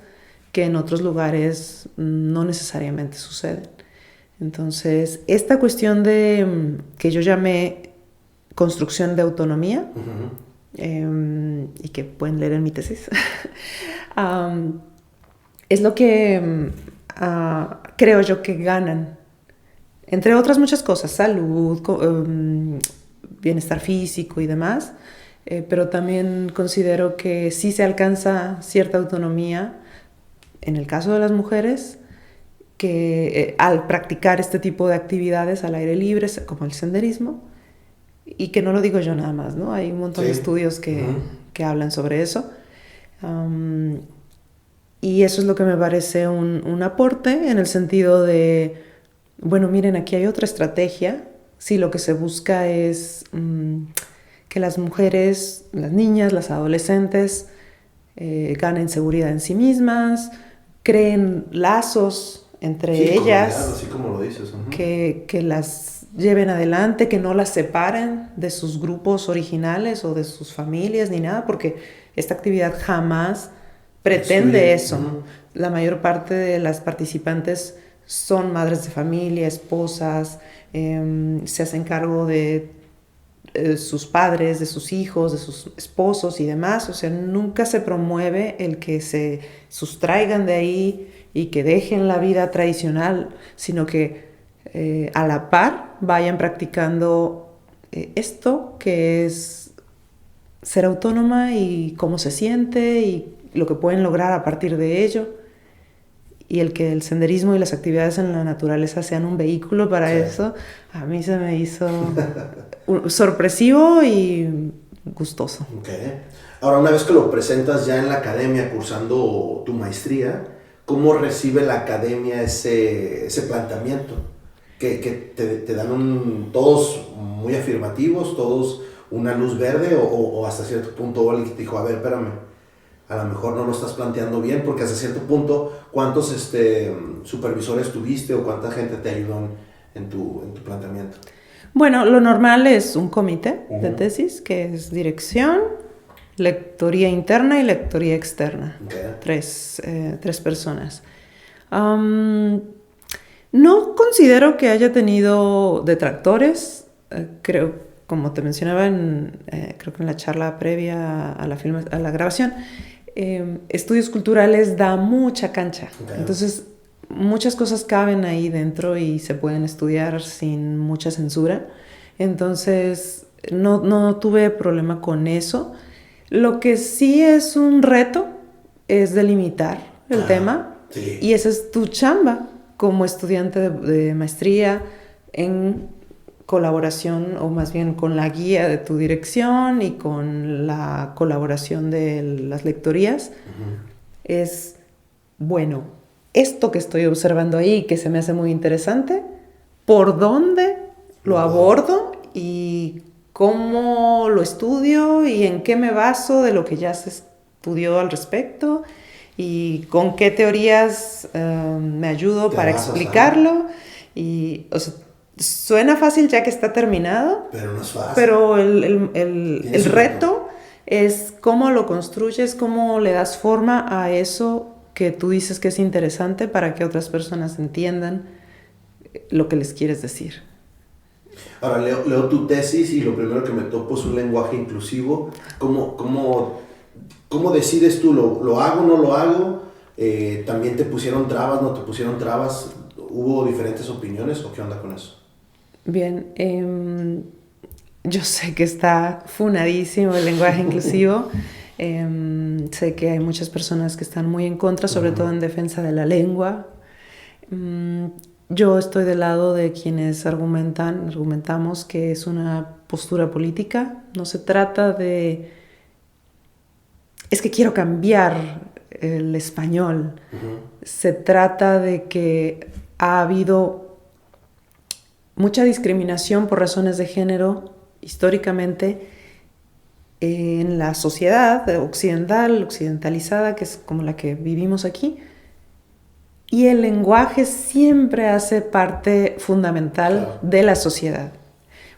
que en otros lugares no necesariamente suceden. Entonces, esta cuestión de que yo llamé construcción de autonomía, y que pueden leer en mi tesis, es lo que creo yo que ganan, entre otras muchas cosas, salud, bienestar físico y demás, pero también considero que sí se alcanza cierta autonomía, en el caso de las mujeres, que al practicar este tipo de actividades al aire libre, como el senderismo, y que no lo digo yo nada más, ¿no? Hay un montón de estudios que hablan sobre eso. Y eso es lo que me parece un aporte, en el sentido de, bueno, miren, aquí hay otra estrategia. Si lo que se busca es que las mujeres, las niñas, las adolescentes ganen seguridad en sí mismas, creen lazos entre ellas, así como lo dices, que las lleven adelante, que no las separen de sus grupos originales o de sus familias ni nada, porque esta actividad jamás pretende eso. La mayor parte de las participantes son madres de familia, esposas, se hacen cargo de sus padres, de sus hijos, de sus esposos y demás. O sea, nunca se promueve el que se sustraigan de ahí y que dejen la vida tradicional, sino que a la par vayan practicando esto que es ser autónoma y cómo se siente y lo que pueden lograr a partir de ello, y el que el senderismo y las actividades en la naturaleza sean un vehículo para eso, a mí se me hizo sorpresivo y gustoso. Okay. Ahora, una vez que lo presentas ya en la academia cursando tu maestría, ¿cómo recibe la academia ese planteamiento? Que te dan todos muy afirmativos, todos una luz verde o hasta cierto punto alguien que te dijo, a ver, espérame, a lo mejor no lo estás planteando bien, porque hasta cierto punto, ¿cuántos supervisores tuviste o cuánta gente te ayudó en tu planteamiento? Bueno, lo normal es un comité de tesis, que es dirección, lectoría interna y lectoría externa. Okay. Tres personas. No considero que haya tenido detractores. Creo, como te mencionaba, creo que en la charla previa a la grabación, estudios culturales da mucha cancha. Okay. Entonces, muchas cosas caben ahí dentro y se pueden estudiar sin mucha censura. Entonces, no tuve problema con eso. Lo que sí es un reto es delimitar el tema. Sí. Y esa es tu chamba como estudiante de maestría, en colaboración, o más bien con la guía de tu dirección y con la colaboración de las lectorías. Es, bueno, esto que estoy observando ahí, que se me hace muy interesante, ¿por dónde lo abordo y cómo lo estudio y en qué me baso de lo que ya se estudió al respecto y con qué teorías me ayudo para explicarlo? Y, o sea, suena fácil ya que está terminado, pero no es fácil. Pero el reto es cómo lo construyes, cómo le das forma a eso que tú dices que es interesante para que otras personas entiendan lo que les quieres decir. Ahora leo tu tesis y lo primero que me topo es un lenguaje inclusivo. ¿Cómo decides tú? ¿Lo hago o no lo hago? ¿También te pusieron trabas, no te pusieron trabas? ¿Hubo diferentes opiniones o qué onda con eso? Bien, yo sé que está funadísimo el lenguaje inclusivo. Sé que hay muchas personas que están muy en contra, sobre todo en defensa de la lengua. Yo estoy del lado de quienes argumentamos que es una postura política. No se trata de... Es que quiero cambiar el español. Se trata de que ha habido mucha discriminación por razones de género históricamente en la sociedad occidentalizada, que es como la que vivimos aquí. Y el lenguaje siempre hace parte fundamental de la sociedad.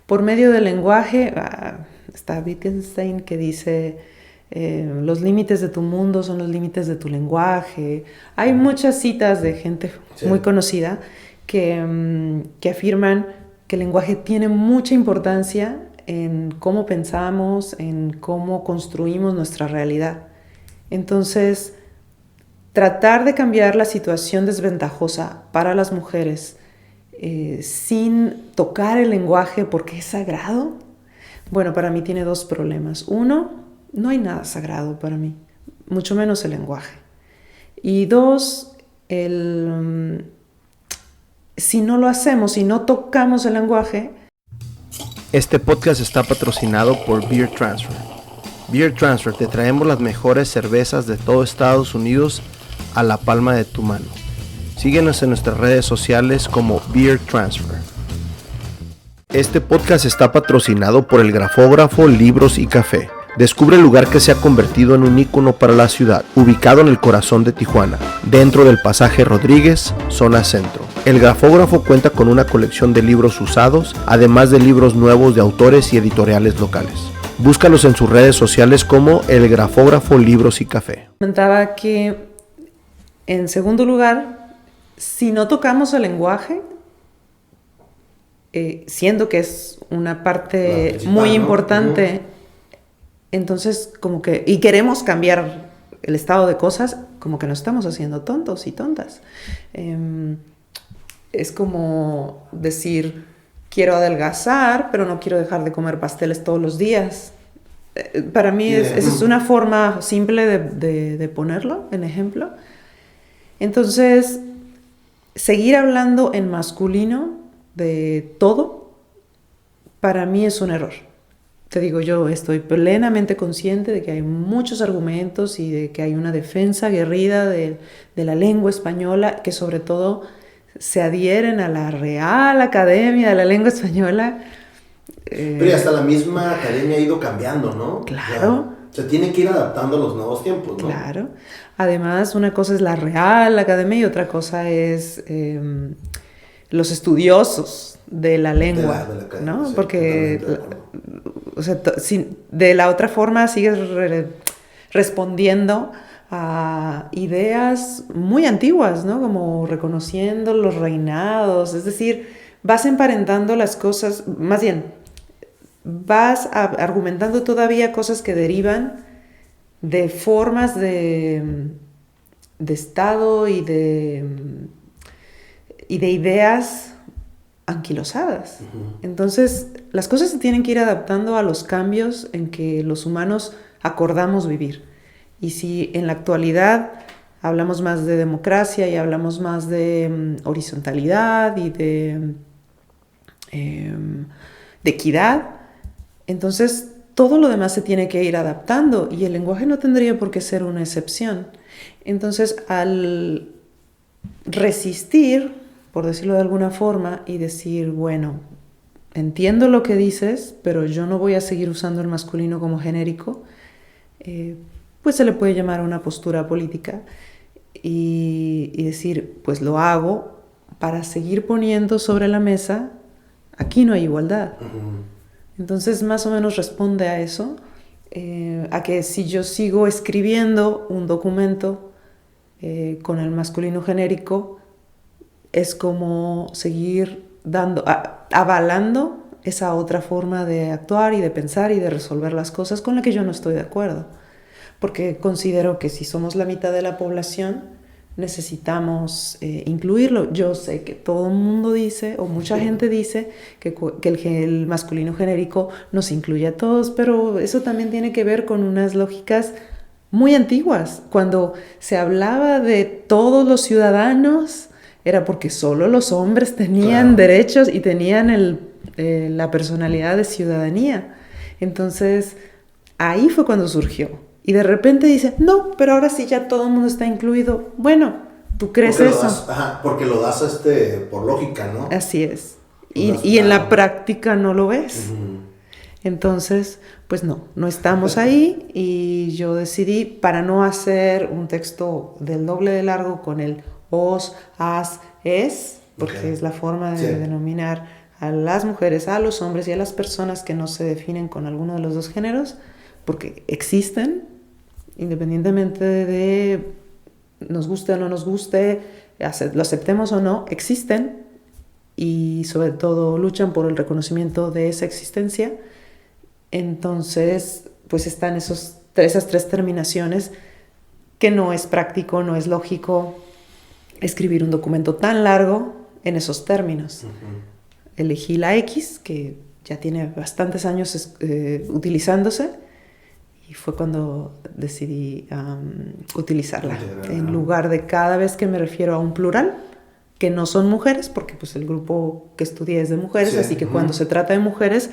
Por medio del lenguaje, está Wittgenstein que dice, los límites de tu mundo son los límites de tu lenguaje. Hay muchas citas de gente muy conocida que afirman que el lenguaje tiene mucha importancia en cómo pensamos, en cómo construimos nuestra realidad. Entonces, tratar de cambiar la situación desventajosa para las mujeres sin tocar el lenguaje porque es sagrado, bueno, para mí tiene dos problemas. Uno, no hay nada sagrado para mí, mucho menos el lenguaje. Y dos, si no lo hacemos, si no tocamos el lenguaje... Este podcast está patrocinado por Beer Transfer. Beer Transfer, te traemos las mejores cervezas de todo Estados Unidos a la palma de tu mano. Síguenos en nuestras redes sociales como Beer Transfer. Este podcast está patrocinado por el Grafógrafo Libros y Café. Descubre el lugar que se ha convertido en un ícono para la ciudad, ubicado en el corazón de Tijuana, dentro del Pasaje Rodríguez, zona centro. El Grafógrafo cuenta con una colección de libros usados, además de libros nuevos de autores y editoriales locales. Búscalos en sus redes sociales como el Grafógrafo Libros y Café. Comentaba que, en segundo lugar, si no tocamos el lenguaje, siendo que es una parte muy importante, entonces como que, y queremos cambiar el estado de cosas, como que nos estamos haciendo tontos y tontas. Es como decir, quiero adelgazar, pero no quiero dejar de comer pasteles todos los días. Para mí esa es una forma simple de ponerlo en ejemplo. Entonces, seguir hablando en masculino de todo, para mí es un error. te digo, yo estoy plenamente consciente de que hay muchos argumentos y de que hay una defensa aguerrida de la lengua española, que sobre todo se adhieren a la Real Academia de la Lengua Española. Pero y hasta la misma academia ha ido cambiando, ¿no? Claro. Se tiene que ir adaptando a los nuevos tiempos, ¿no? Claro. Además, una cosa es la Real Academia y otra cosa es los estudiosos de la lengua, de la academia, ¿no? sí, Porque, totalmente o sea, de la otra forma sigues respondiendo a ideas muy antiguas, ¿no? Como reconociendo los reinados, es decir, vas emparentando las cosas, más bien, vas argumentando todavía cosas que derivan de formas de Estado y de ideas anquilosadas. Uh-huh. Entonces, las cosas se tienen que ir adaptando a los cambios en que los humanos acordamos vivir. Y si en la actualidad hablamos más de democracia y hablamos más de horizontalidad y de equidad, entonces todo lo demás se tiene que ir adaptando y el lenguaje no tendría por qué ser una excepción. Entonces, al resistir, por decirlo de alguna forma, y decir, bueno, entiendo lo que dices, pero yo no voy a seguir usando el masculino como genérico, pues se le puede llamar una postura política y decir, pues lo hago para seguir poniendo sobre la mesa, aquí no hay igualdad. Uh-huh. Entonces más o menos responde a eso, a que si yo sigo escribiendo un documento con el masculino genérico, es como seguir avalando esa otra forma de actuar y de pensar y de resolver las cosas con la que yo no estoy de acuerdo. Porque considero que si somos la mitad de la población, necesitamos incluirlo. Yo sé que todo el mundo dice, o mucha gente dice, que el masculino genérico nos incluye a todos, pero eso también tiene que ver con unas lógicas muy antiguas. Cuando se hablaba de todos los ciudadanos, era porque solo los hombres tenían derechos y tenían la personalidad de ciudadanía. Entonces, ahí fue cuando surgió. Y de repente dice, no, pero ahora sí ya todo el mundo está incluido. Bueno, ¿tú crees porque eso? Porque lo das por lógica, ¿no? Así es. Y en la práctica no lo ves. Uh-huh. Entonces, pues no estamos ahí. Y yo decidí, para no hacer un texto del doble de largo con el os, as, es, porque es la forma de denominar a las mujeres, a los hombres y a las personas que no se definen con alguno de los dos géneros, porque existen, independientemente de nos guste o no nos guste, lo aceptemos o no, existen y sobre todo luchan por el reconocimiento de esa existencia. Entonces, pues están esas tres terminaciones que no es práctico, no es lógico escribir un documento tan largo en esos términos. Uh-huh. Elegí la X, que ya tiene bastantes años utilizándose, y fue cuando decidí utilizarla. En lugar de cada vez que me refiero a un plural, que no son mujeres, porque pues el grupo que estudié es de mujeres, así que cuando se trata de mujeres,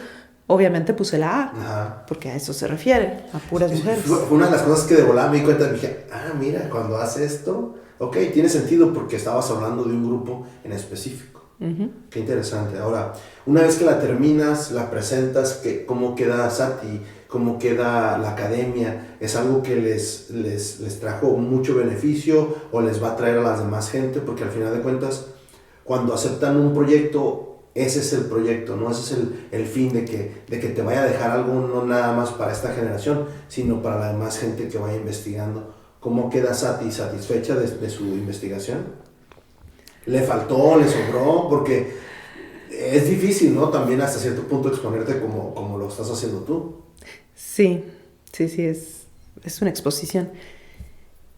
obviamente puse la A, porque a eso se refiere, a puras mujeres. Fue una de las cosas que de volada me di cuenta, dije, mira, cuando hace esto, ok, tiene sentido porque estabas hablando de un grupo en específico. Uh-huh. Qué interesante. Ahora, una vez que la terminas, la presentas, ¿cómo queda Sati? ¿Cómo queda la academia? ¿Es algo que les trajo mucho beneficio o les va a traer a las demás gente? Porque al final de cuentas, cuando aceptan un proyecto, ese es el proyecto, ¿no? Ese es el fin de que te vaya a dejar algo, no nada más para esta generación, sino para la demás gente que vaya investigando. ¿Cómo queda Sati? ¿Satisfecha de su investigación? ¿Le faltó? ¿Le sobró? Porque es difícil, ¿no? También hasta cierto punto exponerte como lo estás haciendo tú. Sí, es una exposición.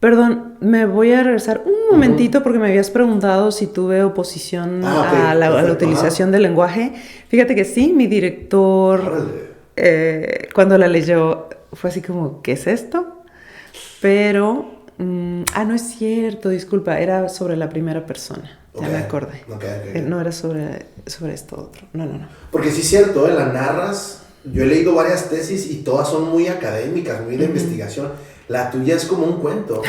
Perdón, me voy a regresar un momentito porque me habías preguntado si tuve oposición a la utilización del lenguaje. Fíjate que sí, mi director, cuando la leyó, fue así como, ¿qué es esto? Pero, no es cierto, disculpa, era sobre la primera persona. Ya me acordé. Okay. No era sobre esto otro. No. Porque sí es cierto, la narras yo he leído varias tesis y todas son muy académicas, muy de investigación. La tuya es como un cuento.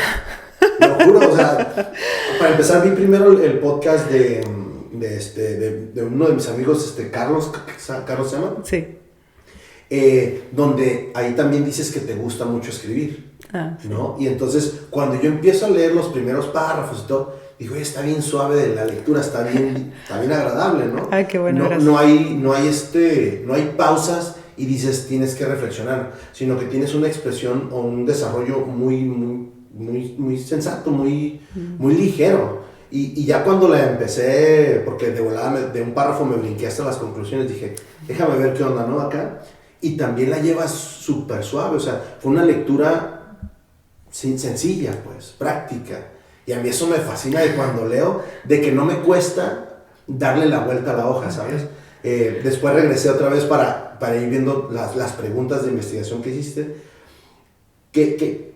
Lo juro, o sea, para empezar vi primero el podcast de uno de mis amigos, Carlos se llama. Sí. Donde ahí también dices que te gusta mucho escribir, Sí. ¿no? Y entonces cuando yo empiezo a leer los primeros párrafos y todo, digo, está bien suave de la lectura, está bien agradable, ¿no? Ay, qué bueno, gracias. No hay pausas y dices tienes que reflexionar, sino que tienes una expresión o un desarrollo muy sensato, muy ligero. Y ya cuando la empecé, porque de volada de un párrafo me brinqué hasta las conclusiones, dije, déjame ver qué onda, ¿no? Acá. Y también la llevas súper suave, o sea, fue una lectura sencilla, pues, práctica. Y a mí eso me fascina de cuando leo, de que no me cuesta darle la vuelta a la hoja, ¿sabes? Después regresé otra vez para ir viendo las preguntas de investigación que hiciste.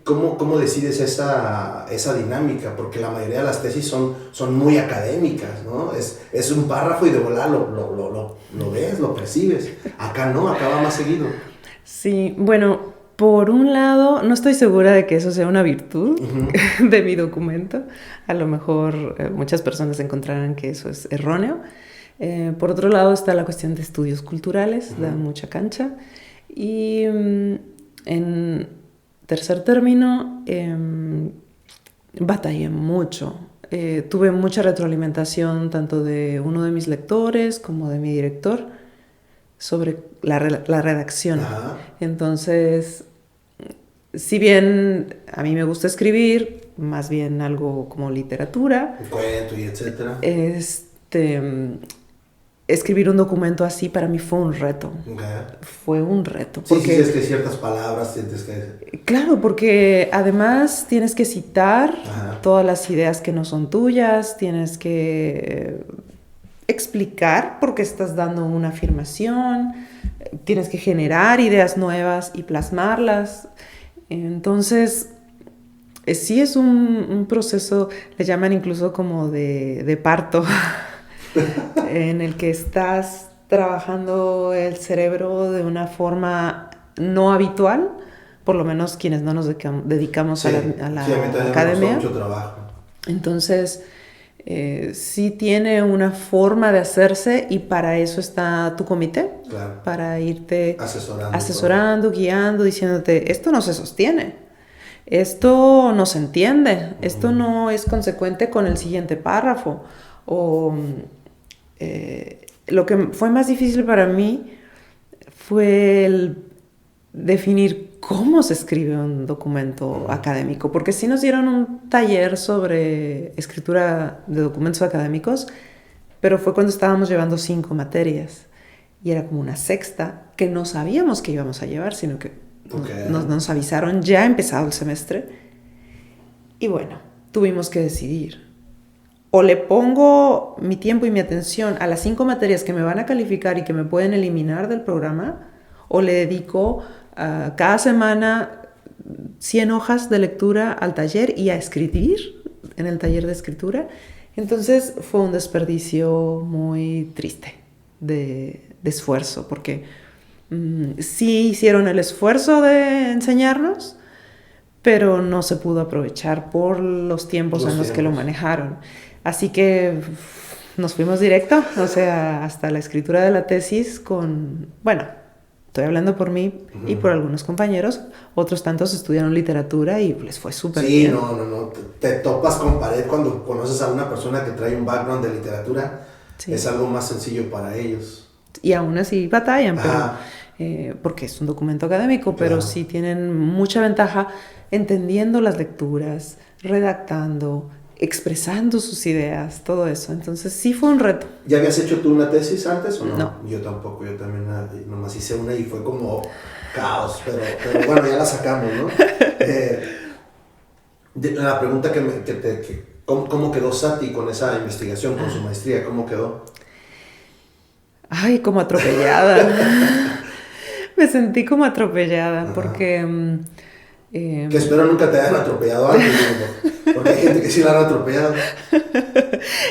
¿Cómo decides esa dinámica? Porque la mayoría de las tesis son muy académicas, ¿no? Es un párrafo y de volada lo ves, lo percibes. Acá no, acá va más seguido. Sí, bueno, por un lado, no estoy segura de que eso sea una virtud de mi documento. A lo mejor muchas personas encontrarán que eso es erróneo. Por otro lado está la cuestión de estudios culturales, da mucha cancha. Y en tercer término, batallé mucho. Tuve mucha retroalimentación tanto de uno de mis lectores como de mi director sobre la redacción. Ajá. Entonces, si bien a mí me gusta escribir, más bien algo como literatura, Un cuento y etcétera. Escribir un documento así para mí fue un reto. Okay. Fue un reto. Sí, porque, es que ciertas palabras tienes que... Claro, porque además tienes que citar todas las ideas que no son tuyas, tienes que explicar por qué estás dando una afirmación, tienes que generar ideas nuevas y plasmarlas. Entonces, sí es un proceso, le llaman incluso como de parto, en el que estás trabajando el cerebro de una forma no habitual, por lo menos quienes no nos dedicamos a la academia. Mucho trabajo. Entonces, sí tiene una forma de hacerse y para eso está tu comité, Claro. para irte asesorando, guiando, diciéndote, esto no se sostiene, esto no se entiende, esto no es consecuente con el siguiente párrafo. O lo que fue más difícil para mí fue el definir cómo se escribe un documento académico, porque sí nos dieron un taller sobre escritura de documentos académicos, pero fue cuando estábamos llevando 5 materias y era como una sexta que no sabíamos que íbamos a llevar, sino que nos avisaron ya empezado el semestre y bueno, tuvimos que decidir. O le pongo mi tiempo y mi atención a las 5 materias que me van a calificar y que me pueden eliminar del programa, o le dedico cada semana 100 hojas de lectura al taller y a escribir en el taller de escritura. Entonces fue un desperdicio muy triste de esfuerzo, porque sí hicieron el esfuerzo de enseñarnos, pero no se pudo aprovechar por los tiempos en los que lo manejaron. Así que nos fuimos directo, o sea, hasta la escritura de la tesis bueno, estoy hablando por mí y por algunos compañeros, otros tantos estudiaron literatura y les fue súper bien. Sí, no, te topas con pared cuando conoces a una persona que trae un background de literatura, es algo más sencillo para ellos. Y aún así batallan, pero, porque es un documento académico, pero sí tienen mucha ventaja entendiendo las lecturas, redactando, expresando sus ideas, todo eso. Entonces sí fue un reto. ¿Ya habías hecho tú una tesis antes o no? No. Yo tampoco, yo también nomás hice una y fue como caos, pero bueno, ya la sacamos, ¿no? La pregunta ¿cómo quedó Sati con esa investigación, con su maestría? ¿Cómo quedó? Ay, como atropellada. Me sentí como atropellada porque... que espero nunca te hayan atropellado antes, porque hay gente que sí la han atropellado.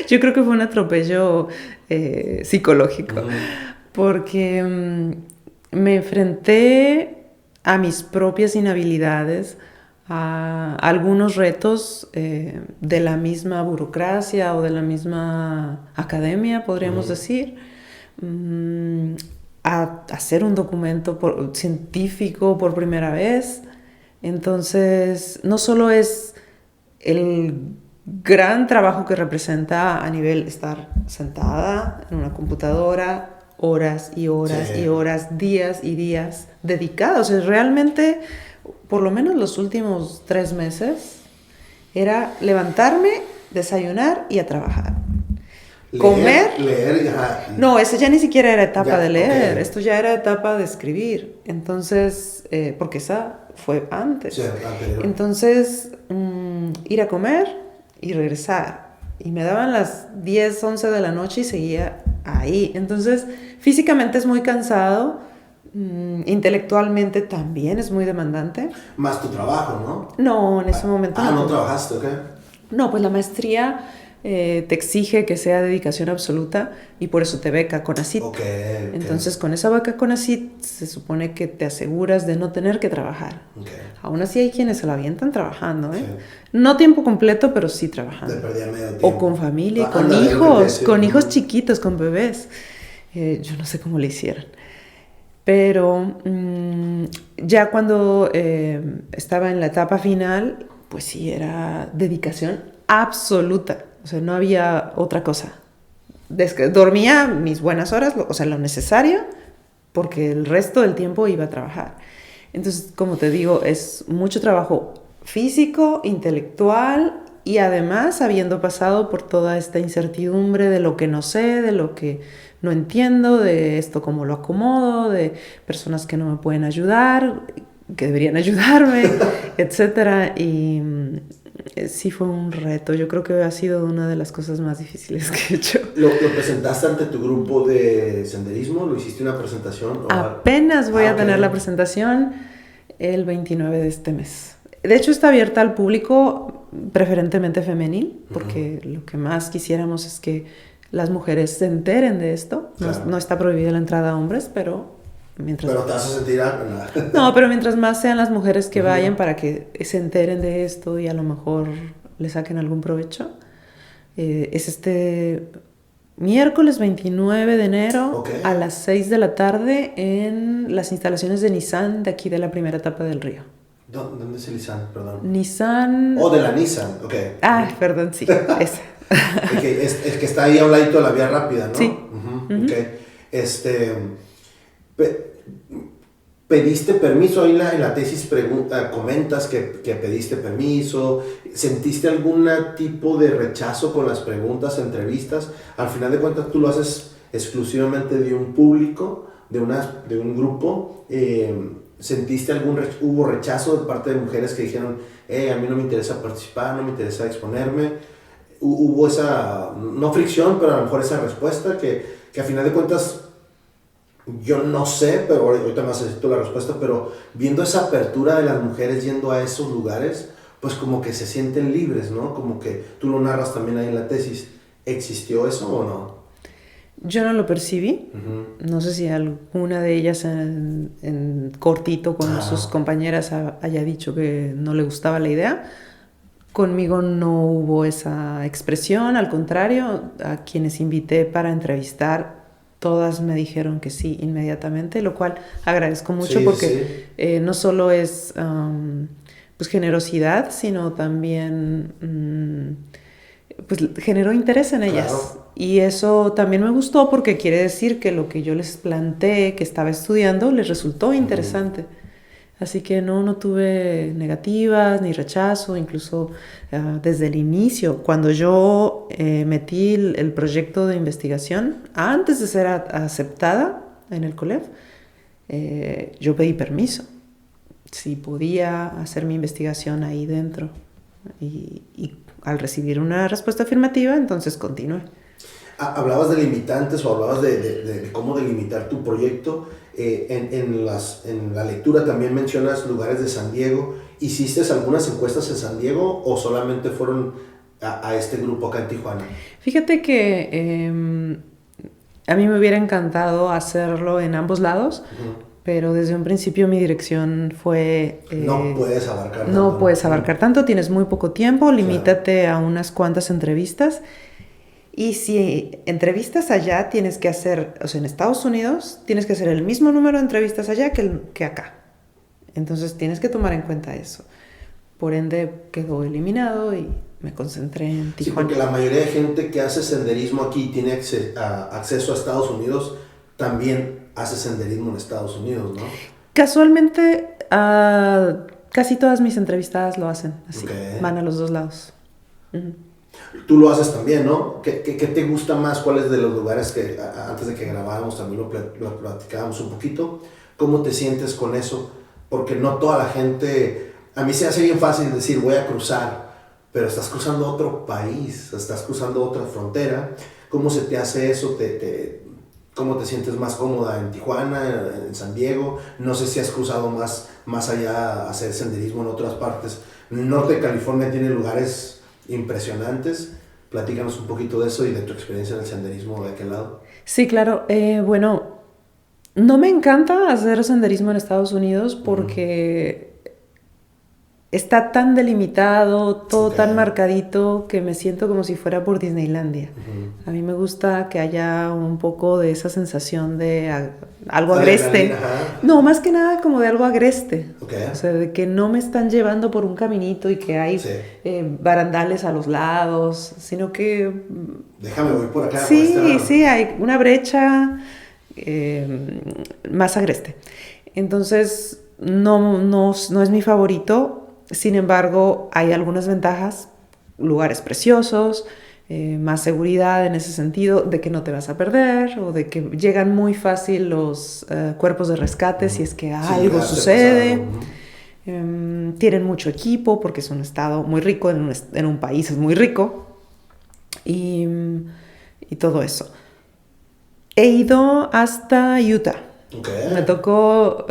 Yo creo que fue un atropello psicológico, porque me enfrenté a mis propias inhabilidades, a algunos retos de la misma burocracia o de la misma academia, podríamos decir, a hacer un documento científico por primera vez. Entonces, no solo es el gran trabajo que representa a nivel estar sentada en una computadora horas y horas y horas, días y días dedicados. O sea, realmente, por lo menos los últimos 3 meses, era levantarme, desayunar y a trabajar. Comer. Leer, No, esa ya ni siquiera era etapa de leer, esto ya era etapa de escribir. Entonces, porque esa fue antes. Entonces, ir a comer y regresar. Y me daban las 10, 11 de la noche y seguía ahí. Entonces, físicamente es muy cansado, intelectualmente también es muy demandante. Más tu trabajo, ¿no? No, en ese momento no. ¿No trabajaste, ok? No, pues la maestría te exige que sea dedicación absoluta y por eso te beca CONACYT. Okay. Entonces, con esa beca CONACYT se supone que te aseguras de no tener que trabajar. Aún así hay quienes se la avientan trabajando, ¿eh? Sí. No tiempo completo, pero sí trabajando. Te perdía medio tiempo. O con familia, con hijos chiquitos, con bebés. Yo no sé cómo le hicieron. Pero ya cuando estaba en la etapa final, pues sí, era dedicación absoluta. O sea, no había otra cosa. Dormía mis buenas horas, o sea, lo necesario, porque el resto del tiempo iba a trabajar. Entonces, como te digo, es mucho trabajo físico, intelectual y además habiendo pasado por toda esta incertidumbre de lo que no sé, de lo que no entiendo, de esto cómo lo acomodo, de personas que no me pueden ayudar, que deberían ayudarme, etcétera. Y sí fue un reto. Yo creo que ha sido una de las cosas más difíciles que he hecho. ¿Lo presentaste ante tu grupo de senderismo? ¿Lo hiciste una presentación? Apenas voy a tener la presentación el 29 de este mes. De hecho, está abierta al público, preferentemente femenil, porque lo que más quisiéramos es que las mujeres se enteren de esto. Claro. No está prohibida la entrada a hombres, pero mientras... Pero te vas a sentir... No, pero mientras más sean las mujeres que vayan para que se enteren de esto y a lo mejor le saquen algún provecho. Es este miércoles 29 de enero a las 6 de la tarde en las instalaciones de Nissan de aquí de la primera etapa del río. ¿Dónde es el Nissan? Perdón. Nissan... de la Nissan, ok. Ah, perdón, sí, esa. Es que está ahí a un ladito de la vía rápida, ¿no? Sí. Okay. ¿Pediste permiso? Ahí en la tesis comentas que pediste permiso. ¿Sentiste algún tipo de rechazo con las preguntas, entrevistas? Al final de cuentas tú lo haces exclusivamente de un público, de un grupo. ¿Sentiste hubo rechazo de parte de mujeres que dijeron, a mí no me interesa participar, no me interesa exponerme? Hubo esa, no fricción, pero a lo mejor esa respuesta que a final de cuentas yo no sé, pero ahorita me necesito la respuesta, pero viendo esa apertura de las mujeres yendo a esos lugares, pues como que se sienten libres, ¿no? Como que tú lo narras también ahí en la tesis. ¿Existió eso o no? Yo no lo percibí. No sé si alguna de ellas en cortito con sus compañeras haya dicho que no le gustaba la idea. Conmigo no hubo esa expresión, al contrario, a quienes invité para entrevistar, todas me dijeron que sí inmediatamente, lo cual agradezco mucho porque no solo es pues generosidad, sino también pues generó interés en ellas. Claro. Y eso también me gustó porque quiere decir que lo que yo les planteé, que estaba estudiando, les resultó interesante. Así que no tuve negativas ni rechazo, incluso desde el inicio, cuando yo metí el proyecto de investigación, antes de ser aceptada en el COLEF, yo pedí permiso, si podía hacer mi investigación ahí dentro. Y al recibir una respuesta afirmativa, entonces continué. Hablabas de limitantes o hablabas de cómo delimitar tu proyecto. En la lectura también mencionas lugares de San Diego. ¿Hiciste algunas encuestas en San Diego o solamente fueron a este grupo acá en Tijuana? Fíjate que a mí me hubiera encantado hacerlo en ambos lados, pero desde un principio mi dirección fue... no puedes abarcar tanto. No puedes abarcar tanto, tienes muy poco tiempo, limítate a unas cuantas entrevistas. Y si entrevistas allá, tienes que hacer, o sea, en Estados Unidos, tienes que hacer el mismo número de entrevistas allá que acá. Entonces tienes que tomar en cuenta eso. Por ende, quedó eliminado y me concentré en Tijuana. Sí, porque la mayoría de gente que hace senderismo aquí y tiene acceso a Estados Unidos, también hace senderismo en Estados Unidos, ¿no? Casualmente, casi todas mis entrevistadas lo hacen así. Okay. Van a los dos lados. Uh-huh. Tú lo haces también, ¿no? ¿Qué te gusta más? ¿Cuáles de los lugares que antes de que grabáramos también lo platicábamos un poquito? ¿Cómo te sientes con eso? Porque no toda la gente... A mí se hace bien fácil decir voy a cruzar, pero estás cruzando otro país, estás cruzando otra frontera. ¿Cómo se te hace eso? ¿Cómo te sientes más cómoda en Tijuana, en San Diego? No sé si has cruzado más allá a hacer senderismo en otras partes. El norte de California tiene lugares impresionantes. Platícanos un poquito de eso y de tu experiencia en el senderismo de aquel lado. Sí, claro. Bueno, no me encanta hacer senderismo en Estados Unidos porque está tan delimitado, todo tan marcadito, que me siento como si fuera por Disneylandia. A mí me gusta que haya un poco de esa sensación de algo agreste. No, más que nada como de algo agreste. Okay. O sea, de que no me están llevando por un caminito y que hay barandales a los lados, sino que... Déjame, voy por acá. Sí, por sí, hay una brecha más agreste. Entonces, no es mi favorito. Sin embargo, hay algunas ventajas, lugares preciosos, más seguridad en ese sentido, de que no te vas a perder o de que llegan muy fácil los cuerpos de rescate si es que algo sucede. Tienen mucho equipo porque es un estado muy rico, en un país es muy rico y todo eso. He ido hasta Utah. Okay. Me tocó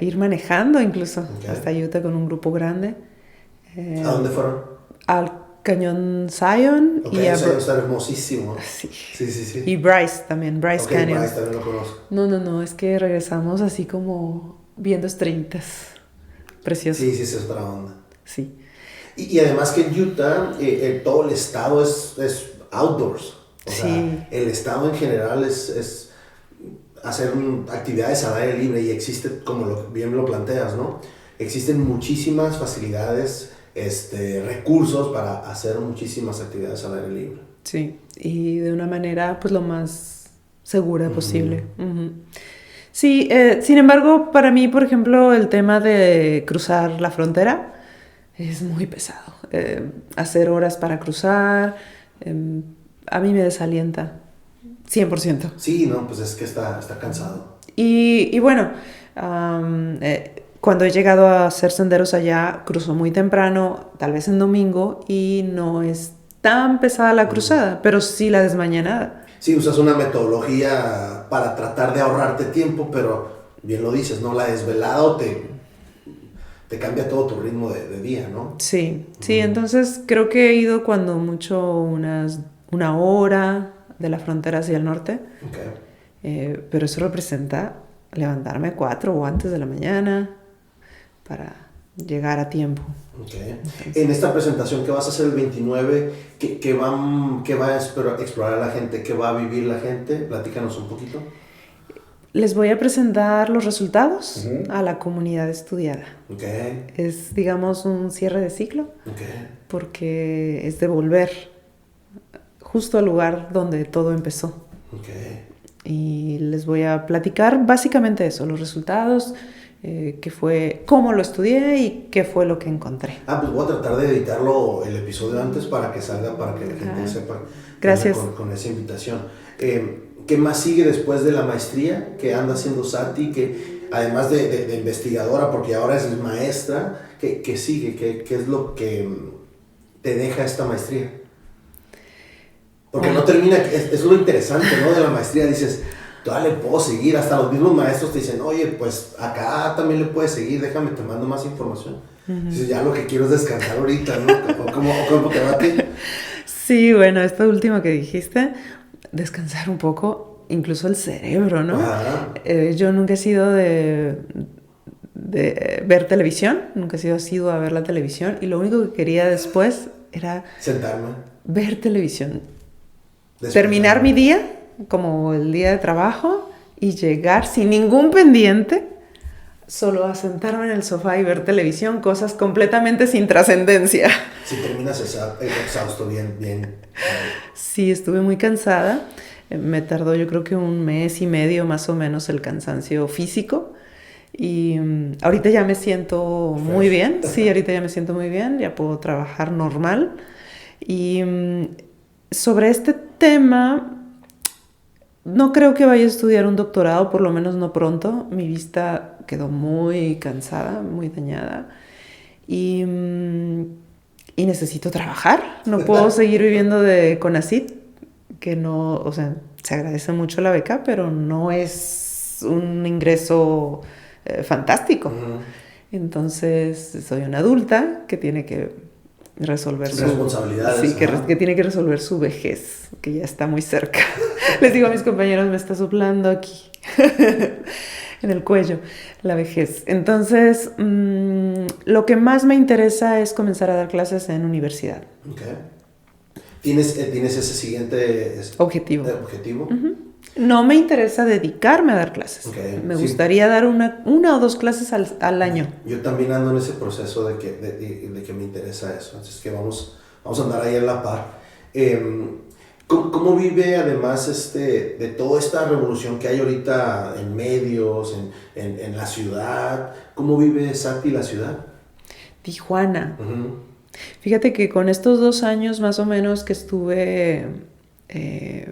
ir manejando incluso hasta Utah con un grupo grande. ¿A dónde fueron? Al Cañón Zion. Okay, Zion está hermosísimo. Sí. Sí. Y Bryce también, Bryce Canyon. Bryce también lo conozco. No, es que regresamos así como viendo estrellitas. Precioso. Sí, es otra onda. Sí. Y además que en Utah todo el estado es outdoors. O sea, el estado en general es hacer actividades al aire libre y existe, como bien lo planteas, ¿no? Existen muchísimas facilidades, recursos para hacer muchísimas actividades al aire libre. Sí, y de una manera pues lo más segura posible. Sí, sin embargo, para mí, por ejemplo, el tema de cruzar la frontera es muy pesado. Hacer horas para cruzar, a mí me desalienta. 100%. Sí, no, pues es que está cansado. Y bueno, cuando he llegado a hacer senderos allá, cruzo muy temprano, tal vez en domingo, y no es tan pesada la cruzada, pero sí la desmañanada. Sí, usas una metodología para tratar de ahorrarte tiempo, pero bien lo dices, ¿no? La desvelada te cambia todo tu ritmo de día, ¿no? Sí, entonces creo que he ido cuando mucho una hora de la frontera hacia el norte. Okay. Pero eso representa levantarme 4 o antes de la mañana para llegar a tiempo. Okay. En esta presentación que vas a hacer el 29, ¿qué va a explorar la gente? ¿Qué va a vivir la gente? Platícanos un poquito. Les voy a presentar los resultados a la comunidad estudiada. Okay. Es, digamos, un cierre de ciclo. Okay. Porque es de volver justo al lugar donde todo empezó. Okay. Y les voy a platicar básicamente eso, los resultados, cómo lo estudié y qué fue lo que encontré. Pues voy a tratar de editarlo el episodio antes para que salga, para que la gente sepa. Gracias. Con esa invitación. ¿Qué más sigue después de la maestría que anda haciendo Sati? Que además de investigadora, porque ahora es maestra, ¿qué sigue? ¿Qué es lo que te deja esta maestría? Porque no termina, es lo interesante, ¿no? De la maestría, dices, todavía le puedo seguir, hasta los mismos maestros te dicen, oye, pues acá también le puedes seguir, déjame, te mando más información. Dices, ya lo que quiero es descansar ahorita, ¿no? ¿Cómo te va a ti? Sí, bueno, esto último que dijiste, descansar un poco, incluso el cerebro, ¿no? Ajá. Yo nunca he sido de ver televisión, nunca he sido asidua a ver la televisión, y lo único que quería después era Sentarme. ver televisión. Después, Terminar mi día, como el día de trabajo, y llegar sin ningún pendiente, solo a sentarme en el sofá y ver televisión, cosas completamente sin trascendencia. Si terminas exhausto, bien. Sí, estuve muy cansada. Me tardó yo creo que 1 mes y medio más o menos el cansancio físico. Y ahorita ya me siento muy bien. Sí, ahorita ya me siento muy bien. Ya puedo trabajar normal. Y sobre este tema, no creo que vaya a estudiar un doctorado, por lo menos no pronto. Mi vista quedó muy cansada, muy dañada. Y necesito trabajar. No puedo seguir viviendo de CONACYT, que no, o sea, se agradece mucho la beca, pero no es un ingreso fantástico. Entonces, soy una adulta que tiene que resolver su responsabilidades. Sí, que tiene que resolver su vejez, que ya está muy cerca. Les digo a mis compañeros, me está soplando aquí. En el cuello, la vejez. Entonces, lo que más me interesa es comenzar a dar clases en universidad. Okay. ¿Tienes ese siguiente objetivo? Uh-huh. No me interesa dedicarme a dar clases. Okay. Me gustaría dar una o 2 clases al año. Yo también ando en ese proceso de que me interesa eso. Así que vamos a andar ahí en la par. ¿Cómo vive además de toda esta revolución que hay ahorita en medios, en la ciudad? ¿Cómo vive Sati la ciudad? Tijuana. Uh-huh. Fíjate que con estos 2 años más o menos que estuve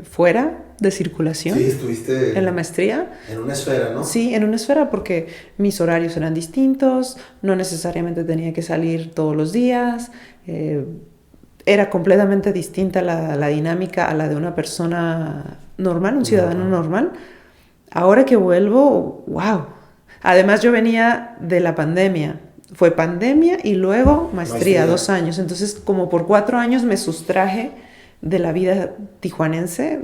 fuera de circulación. Sí, estuviste en la maestría. En una esfera, ¿no? Sí, en una esfera, porque mis horarios eran distintos, no necesariamente tenía que salir todos los días. Era completamente distinta la dinámica a la de una persona normal, un ciudadano normal. Ahora que vuelvo, wow. Además yo venía de la pandemia. Fue pandemia y luego maestría. 2 años. Entonces, como por 4 años me sustraje de la vida tijuanense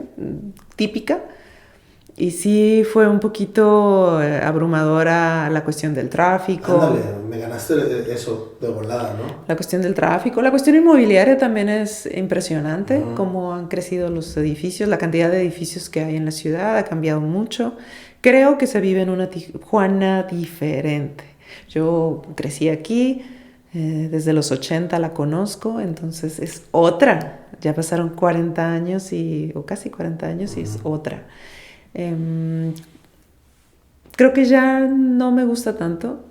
típica. Y sí fue un poquito abrumadora la cuestión del tráfico. Ándale, me ganaste eso de volada, ¿no? La cuestión del tráfico. La cuestión inmobiliaria también es impresionante, cómo han crecido los edificios, la cantidad de edificios que hay en la ciudad ha cambiado mucho. Creo que se vive en una Tijuana diferente. Yo crecí aquí, desde los 80 la conozco, entonces es otra. Ya pasaron 40 años o casi 40 años y es otra. Creo que ya no me gusta tanto.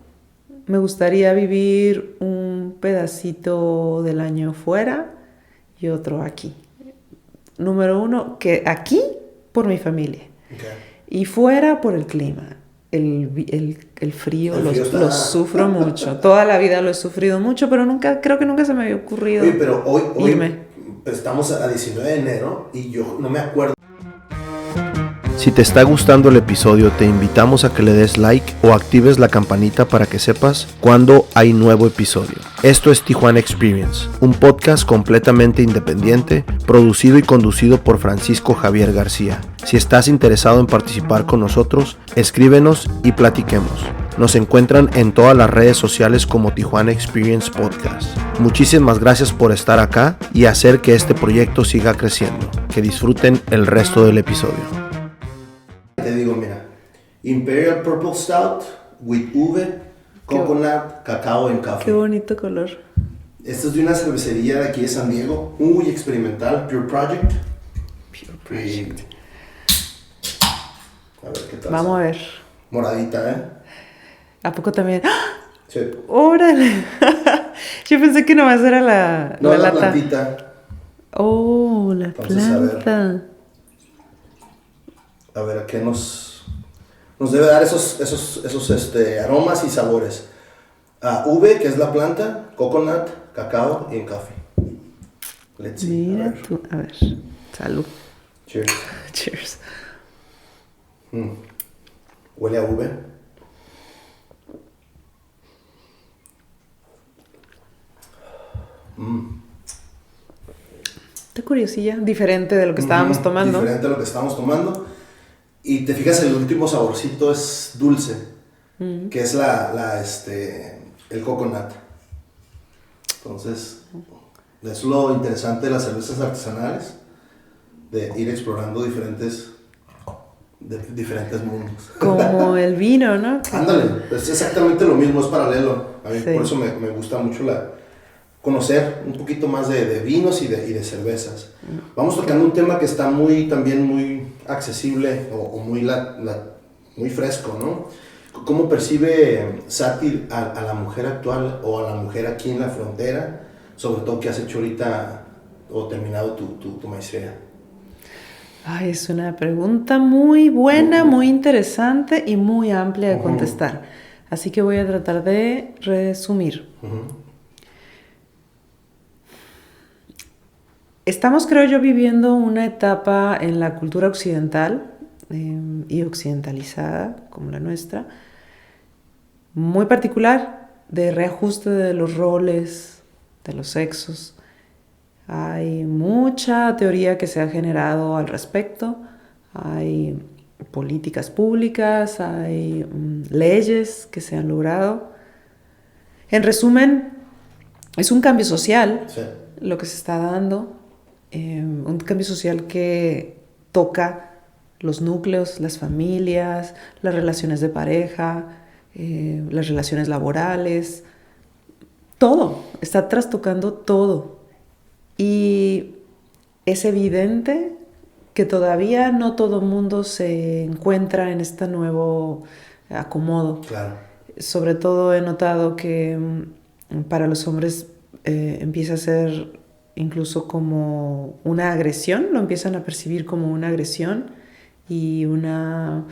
Me gustaría vivir un pedacito del año fuera y otro aquí. Número 1, que aquí por mi familia. Okay. Y fuera por el clima. El frío lo sufro mucho. Toda la vida lo he sufrido mucho, pero creo que nunca se me había ocurrido. Oye, pero hoy irme. Estamos a 19 de enero y yo no me acuerdo. Si te está gustando el episodio, te invitamos a que le des like o actives la campanita para que sepas cuando hay nuevo episodio. Esto es Tijuana Experience, un podcast completamente independiente, producido y conducido por Francisco Javier García. Si estás interesado en participar con nosotros, escríbenos y platiquemos. Nos encuentran en todas las redes sociales como Tijuana Experience Podcast. Muchísimas gracias por estar acá y hacer que este proyecto siga creciendo. Que disfruten el resto del episodio. Te digo, mira, Imperial Purple Stout with uve, coconut, cacao y café. Qué bonito color. Esto es de una cervecería de aquí de San Diego, muy experimental, Pure Project. Pure Project. A ver qué tal. Vamos a ver. Moradita, ¿eh? ¿A poco también? ¡Ah! Sí. ¡Órale! Yo pensé que nomás era la lata. Plantita. Oh, la planta. A ver, ¿a qué nos debe dar esos aromas y sabores? Uve, que es la planta, coconut, cacao y café. Let's see. Mira tú, a ver. Salud. Cheers. Cheers. Huele a uve. Está curiosilla, diferente de lo que estábamos tomando. Diferente de lo que estábamos tomando. Y te fijas, el último saborcito es dulce, que es el coconut. Entonces, es lo interesante de las cervezas artesanales, de ir explorando diferentes mundos. Como el vino, ¿no? Ándale, es exactamente lo mismo, es paralelo. A mí Sí. por eso me gusta mucho conocer un poquito más de vinos y de cervezas. Vamos tocando un tema que está también muy accesible o muy fresco, ¿no? ¿Cómo percibe Satir a la mujer actual o a la mujer aquí en la frontera? Sobre todo que has hecho ahorita o terminado tu maestría. Ay, es una pregunta muy buena, muy interesante y muy amplia de contestar. Así que voy a tratar de resumir. Estamos, creo yo, viviendo una etapa en la cultura occidental y occidentalizada, como la nuestra, muy particular de reajuste de los roles, de los sexos. Hay mucha teoría que se ha generado al respecto, hay políticas públicas, hay leyes que se han logrado. En resumen, es un cambio social, Sí. lo que se está dando, un cambio social que toca los núcleos, las familias, las relaciones de pareja, las relaciones laborales, todo, está trastocando todo. Y es evidente que todavía no todo el mundo se encuentra en este nuevo acomodo. Claro. Sobre todo he notado que para los hombres empieza a ser incluso como una agresión, lo empiezan a percibir como una agresión y una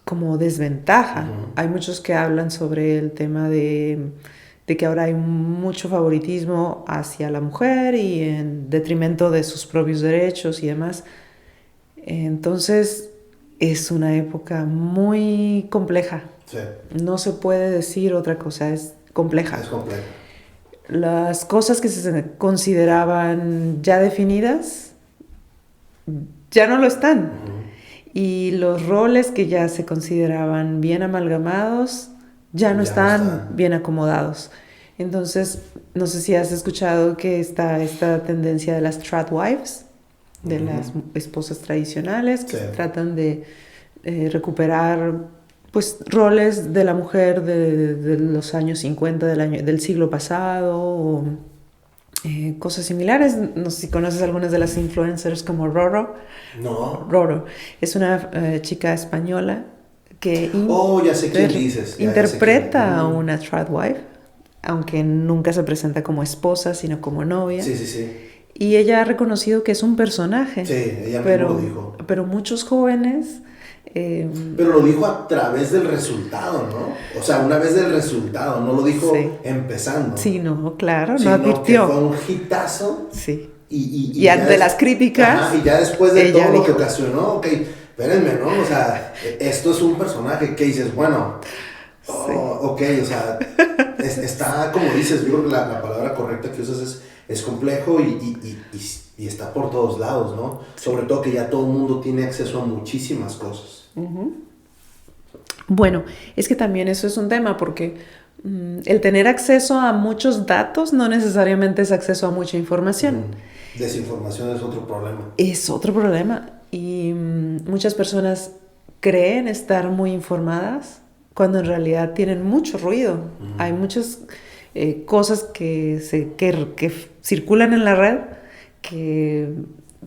como desventaja. Hay muchos que hablan sobre el tema de que ahora hay mucho favoritismo hacia la mujer y en detrimento de sus propios derechos y demás. Entonces es una época muy compleja. Sí. No se puede decir otra cosa, es compleja. Es complejo. Las cosas que se consideraban ya definidas ya no lo están. Y los roles que ya se consideraban bien amalgamados ya no están bien acomodados. Entonces, no sé si has escuchado que está esta tendencia de las tradwives, de las esposas tradicionales, que tratan de recuperar pues roles de la mujer de los años 50 del siglo pasado o cosas similares. No sé si conoces algunas de las influencers como Roro. No. Roro es una chica española que ya sé quién dices. interpreta a una tradwife, aunque nunca se presenta como esposa, sino como novia. Sí, sí, sí. Y ella ha reconocido que es un personaje. Sí, ella mismo lo dijo. Pero muchos jóvenes... pero lo dijo a través del resultado, ¿no? O sea, una vez del resultado, no lo dijo empezando. Sí, no, claro, no advirtió. Que fue un hitazo. Sí. Y ante las críticas... Ajá, y ya después de todo lo que ocasionó, ok, espérenme, ¿no? O sea, esto es un personaje que dices, bueno... ok, o sea, está como dices, yo creo que la palabra correcta que usas es complejo y está por todos lados, ¿no? Sobre todo que ya todo el mundo tiene acceso a muchísimas cosas. Bueno, es que también eso es un tema porque el tener acceso a muchos datos no necesariamente es acceso a mucha información. Desinformación es otro problema. Es otro problema y muchas personas creen estar muy informadas cuando en realidad tienen mucho ruido. Hay muchas cosas que circulan en la red que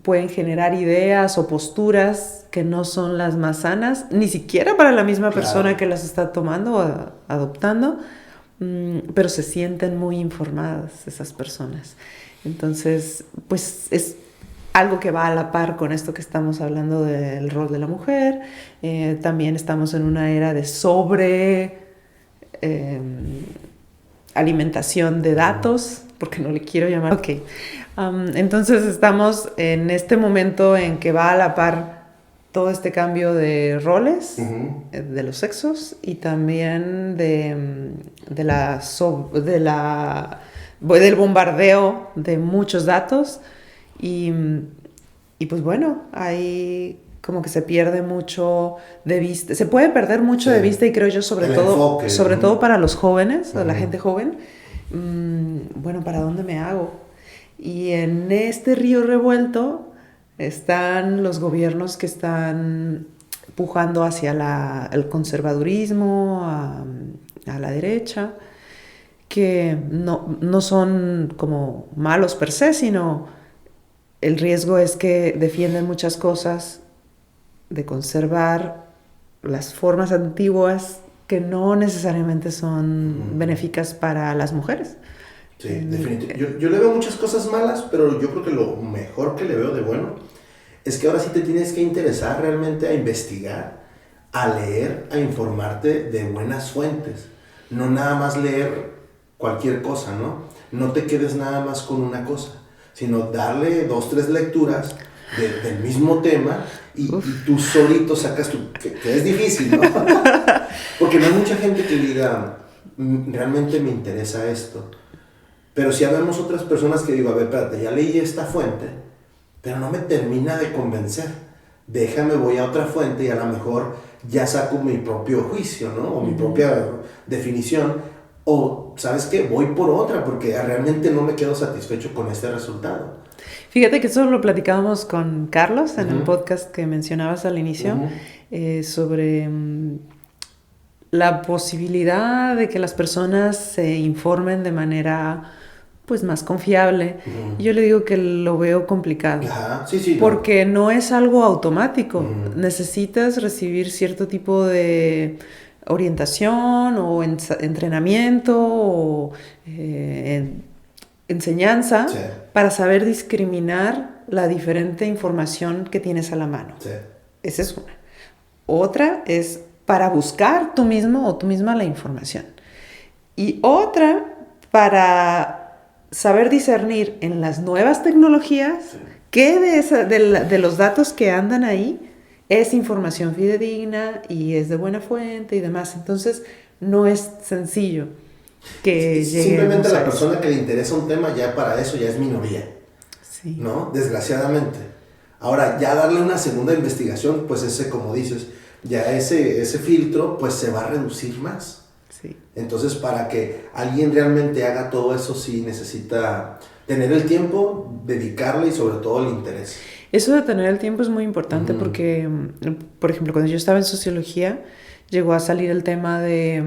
pueden generar ideas o posturas que no son las más sanas, ni siquiera para la misma persona que las está tomando o adoptando, pero se sienten muy informadas esas personas. Entonces, pues es algo que va a la par con esto que estamos hablando del rol de la mujer. También estamos en una era de alimentación de datos, porque no le quiero llamar. Ok. Entonces estamos en este momento en que va a la par todo este cambio de roles de los sexos y también del bombardeo de muchos datos y pues bueno, hay como que se pierde mucho de vista, se puede perder mucho de vista y creo yo sobre todo para los jóvenes, la gente joven, bueno, ¿para dónde me hago? Y en este río revuelto están los gobiernos que están pujando hacia el conservadurismo, a la derecha, que no son como malos per se, sino el riesgo es que defienden muchas cosas de conservar las formas antiguas que no necesariamente son benéficas para las mujeres. Sí, definitivamente. Yo le veo muchas cosas malas, pero yo creo que lo mejor que le veo de bueno es que ahora sí te tienes que interesar realmente a investigar, a leer, a informarte de buenas fuentes. No nada más leer cualquier cosa, ¿no? No te quedes nada más con una cosa, sino darle 2, 3 lecturas del mismo tema y tú solito sacas que es difícil, ¿no? Porque no hay mucha gente que diga, realmente me interesa esto. Pero si habemos otras personas que digo, a ver, espérate, ya leí esta fuente, pero no me termina de convencer. Déjame, voy a otra fuente y a lo mejor ya saco mi propio juicio, ¿no? O mi propia definición. O, ¿sabes qué? Voy por otra porque realmente no me quedo satisfecho con este resultado. Fíjate que eso lo platicábamos con Carlos en el podcast que mencionabas al inicio, sobre la posibilidad de que las personas se informen de manera pues más confiable. Yo le digo que lo veo complicado. Sí, porque no es algo automático. Necesitas recibir cierto tipo de orientación o entrenamiento o enseñanza para saber discriminar la diferente información que tienes a la mano. Esa es una. Otra es para buscar tú mismo o tú misma la información. Y otra para saber discernir en las nuevas tecnologías qué de los datos que andan ahí es información fidedigna y es de buena fuente y demás. Entonces, no es sencillo que llegue. Simplemente la persona que le interesa un tema ya para eso ya es minoría, ¿no? Desgraciadamente. Ahora, ya darle una segunda investigación, pues ese, como dices, ya ese filtro, pues se va a reducir más. Entonces, para que alguien realmente haga todo eso, sí necesita tener el tiempo, dedicarle y sobre todo el interés. Eso de tener el tiempo es muy importante porque, por ejemplo, cuando yo estaba en sociología, llegó a salir el tema de,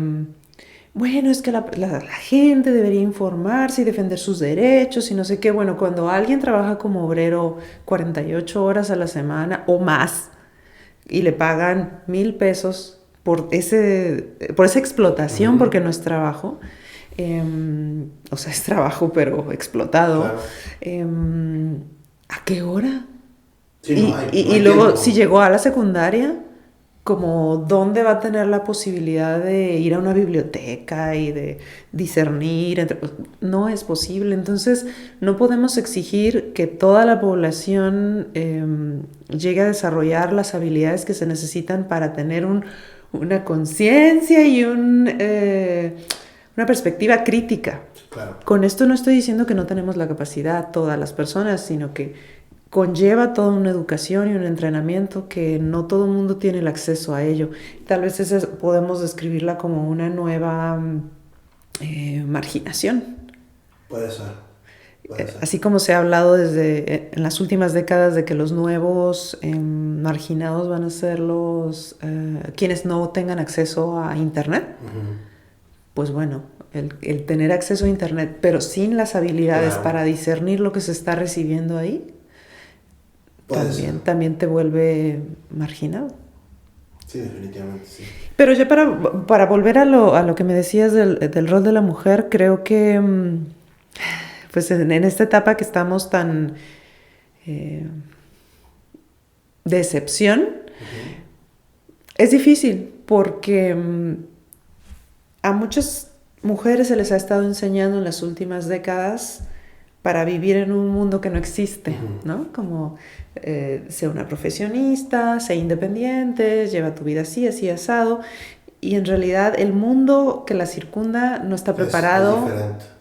bueno, es que la gente debería informarse y defender sus derechos y no sé qué. Bueno, cuando alguien trabaja como obrero 48 horas a la semana o más y le pagan $1,000 por esa explotación, porque no es trabajo, o sea, es trabajo pero explotado, claro. ¿A qué hora? Sí, y luego, si llegó a la secundaria, como ¿dónde va a tener la posibilidad de ir a una biblioteca y de discernir? No es posible. Entonces, no podemos exigir que toda la población llegue a desarrollar las habilidades que se necesitan para tener una conciencia y una perspectiva crítica. Claro. Con esto no estoy diciendo que no tenemos la capacidad todas las personas, sino que conlleva toda una educación y un entrenamiento que no todo el mundo tiene el acceso a ello. Tal vez podemos describirla como una nueva marginación. Puede ser. Así como se ha hablado en las últimas décadas de que los nuevos marginados van a ser quienes no tengan acceso a Internet. Pues bueno, el tener acceso a Internet, pero sin las habilidades para discernir lo que se está recibiendo ahí, también te vuelve marginado. Sí, definitivamente, sí. Pero ya para volver a lo que me decías del rol de la mujer, creo que pues en esta etapa que estamos tan de excepción, es difícil porque a muchas mujeres se les ha estado enseñando en las últimas décadas para vivir en un mundo que no existe, ¿no? Como sea una profesionista, sea independiente, lleva tu vida así, así asado. Y en realidad el mundo que la circunda no está preparado,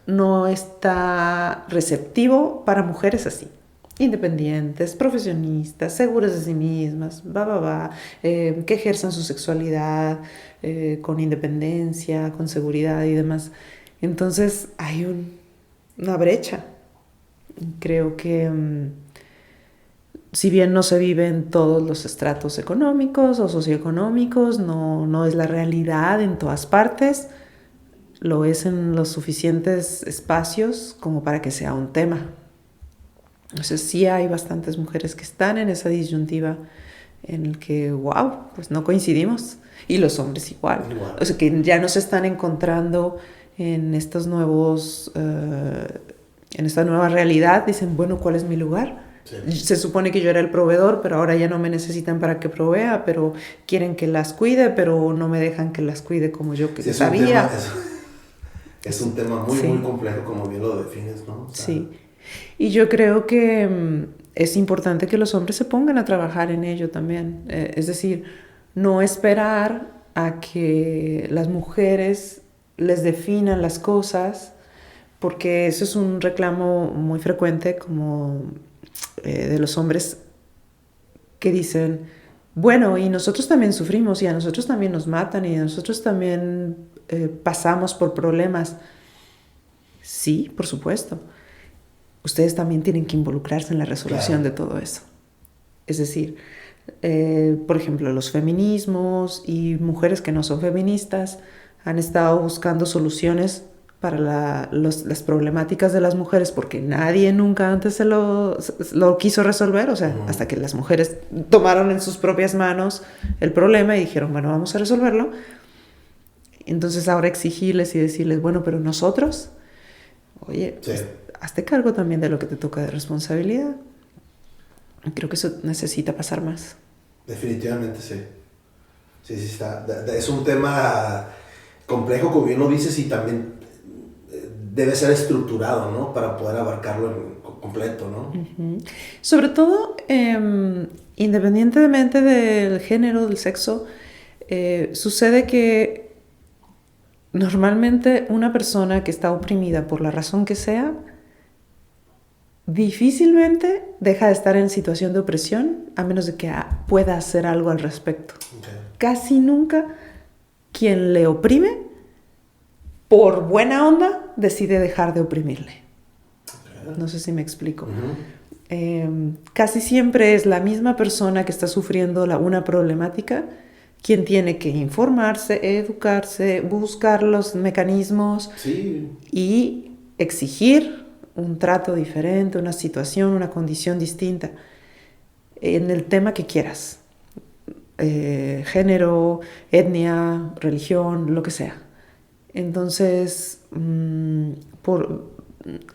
no está receptivo para mujeres así. independientes, profesionistas, seguras de sí mismas, que ejerzan su sexualidad con independencia, con seguridad y demás. Entonces hay una brecha. Creo que si bien no se vive en todos los estratos económicos o socioeconómicos, no es la realidad en todas partes, lo es en los suficientes espacios como para que sea un tema. Entonces sí hay bastantes mujeres que están en esa disyuntiva en el que, wow, pues no coincidimos. Y los hombres igual. O sea, que ya no se están encontrando en estos nuevos, en esta nueva realidad. Dicen, bueno, ¿cuál es mi lugar? Sí. Se supone que yo era el proveedor, pero ahora ya no me necesitan para que provea, pero quieren que las cuide, pero no me dejan que las cuide como yo que sabía. Es un tema muy, muy complejo, como bien lo defines, ¿no? O sea, sí. Y yo creo que es importante que los hombres se pongan a trabajar en ello también. Es decir, no esperar a que las mujeres les definan las cosas, porque eso es un reclamo muy frecuente como de los hombres que dicen, bueno, y nosotros también sufrimos, y a nosotros también nos matan, y a nosotros también pasamos por problemas. Sí, por supuesto. Ustedes también tienen que involucrarse en la resolución de todo eso. Es decir, por ejemplo, los feminismos y mujeres que no son feministas han estado buscando soluciones para las problemáticas de las mujeres porque nadie nunca antes se lo quiso resolver, o sea, hasta que las mujeres tomaron en sus propias manos el problema y dijeron, bueno, vamos a resolverlo. Entonces ahora exigirles y decirles, bueno, pero nosotros, oye, pues, hazte cargo también de lo que te toca de responsabilidad. Creo que eso necesita pasar más. Definitivamente, sí. Sí, está. Es un tema complejo, como bien lo dices, y también debe ser estructurado, ¿no? Para poder abarcarlo completo, ¿no? Uh-huh. Sobre todo, independientemente del género, del sexo, sucede que normalmente una persona que está oprimida por la razón que sea, difícilmente deja de estar en situación de opresión a menos de que pueda hacer algo al respecto. Okay. Casi nunca quien le oprime, por buena onda, decide dejar de oprimirle. Okay. No sé si me explico. Uh-huh. Casi siempre es la misma persona que está sufriendo una problemática quien tiene que informarse, educarse, buscar los mecanismos y exigir un trato diferente, una situación, una condición distinta en el tema que quieras, género, etnia, religión, lo que sea. Entonces,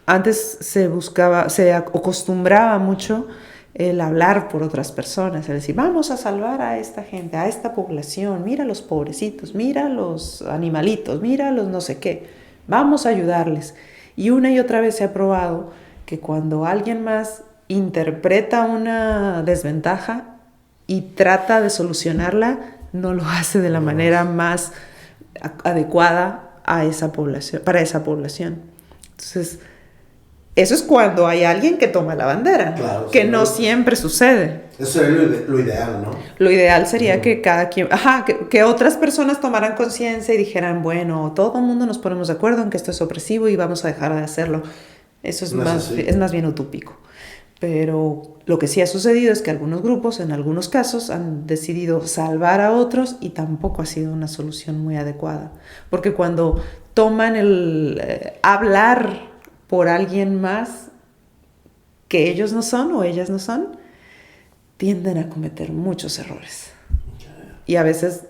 antes se acostumbraba mucho el hablar por otras personas, el decir, vamos a salvar a esta gente, a esta población, mira los pobrecitos, mira los animalitos, mira los no sé qué, vamos a ayudarles. Y una y otra vez se ha probado que cuando alguien más interpreta una desventaja y trata de solucionarla, no lo hace de la manera más adecuada a esa población, para esa población. Entonces, eso es cuando hay alguien que toma la bandera, claro, que no siempre sucede. Eso sería lo ideal, ¿no? Lo ideal sería que cada quien, que otras personas tomaran conciencia y dijeran, bueno, todo el mundo nos ponemos de acuerdo en que esto es opresivo y vamos a dejar de hacerlo. Eso es más bien utópico. Pero lo que sí ha sucedido es que algunos grupos, en algunos casos, han decidido salvar a otros y tampoco ha sido una solución muy adecuada. Porque cuando toman el hablar por alguien más que ellos no son o ellas no son, tienden a cometer muchos errores. Y a veces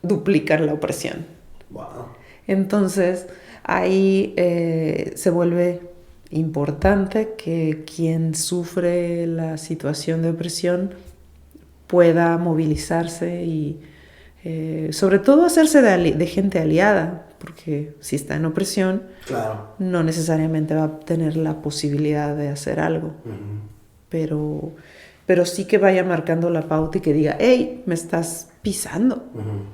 duplican la opresión. Wow. Entonces, ahí se vuelve importante que quien sufre la situación de opresión pueda movilizarse y sobre todo hacerse de gente aliada, porque si está en opresión, claro, no necesariamente va a tener la posibilidad de hacer algo. Uh-huh. Pero sí que vaya marcando la pauta y que diga, hey, me estás pisando. Uh-huh.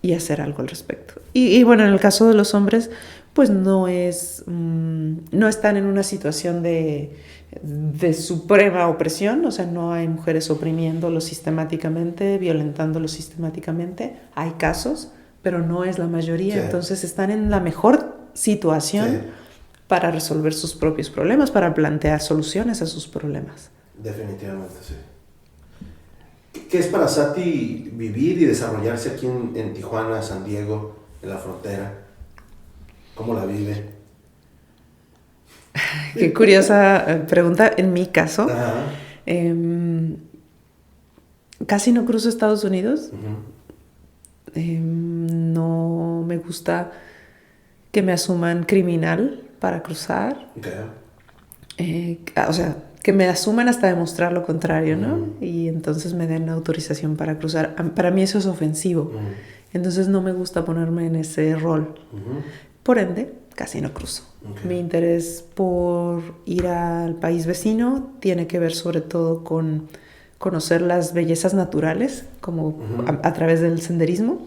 Y hacer algo al respecto. Y bueno, en el caso de los hombres, pues no están en una situación de suprema opresión, o sea, no hay mujeres oprimiéndolos sistemáticamente, violentándolos sistemáticamente. Hay casos, pero no es la mayoría. Sí. Entonces están en la mejor situación, sí, para resolver sus propios problemas, para plantear soluciones a sus problemas. Definitivamente, sí. ¿Qué es para Sati vivir y desarrollarse aquí en Tijuana, San Diego, en la frontera? ¿Cómo la vive? Qué curiosa pregunta. En mi caso, casi no cruzo Estados Unidos. No me gusta que me asuman criminal para cruzar. Okay. O sea, que me asuman hasta demostrar lo contrario, ¿no? Y entonces me den autorización para cruzar. Para mí eso es ofensivo. Entonces no me gusta ponerme en ese rol. Por ende, casi no cruzo. Okay. Mi interés por ir al país vecino tiene que ver sobre todo con conocer las bellezas naturales, como a través del senderismo,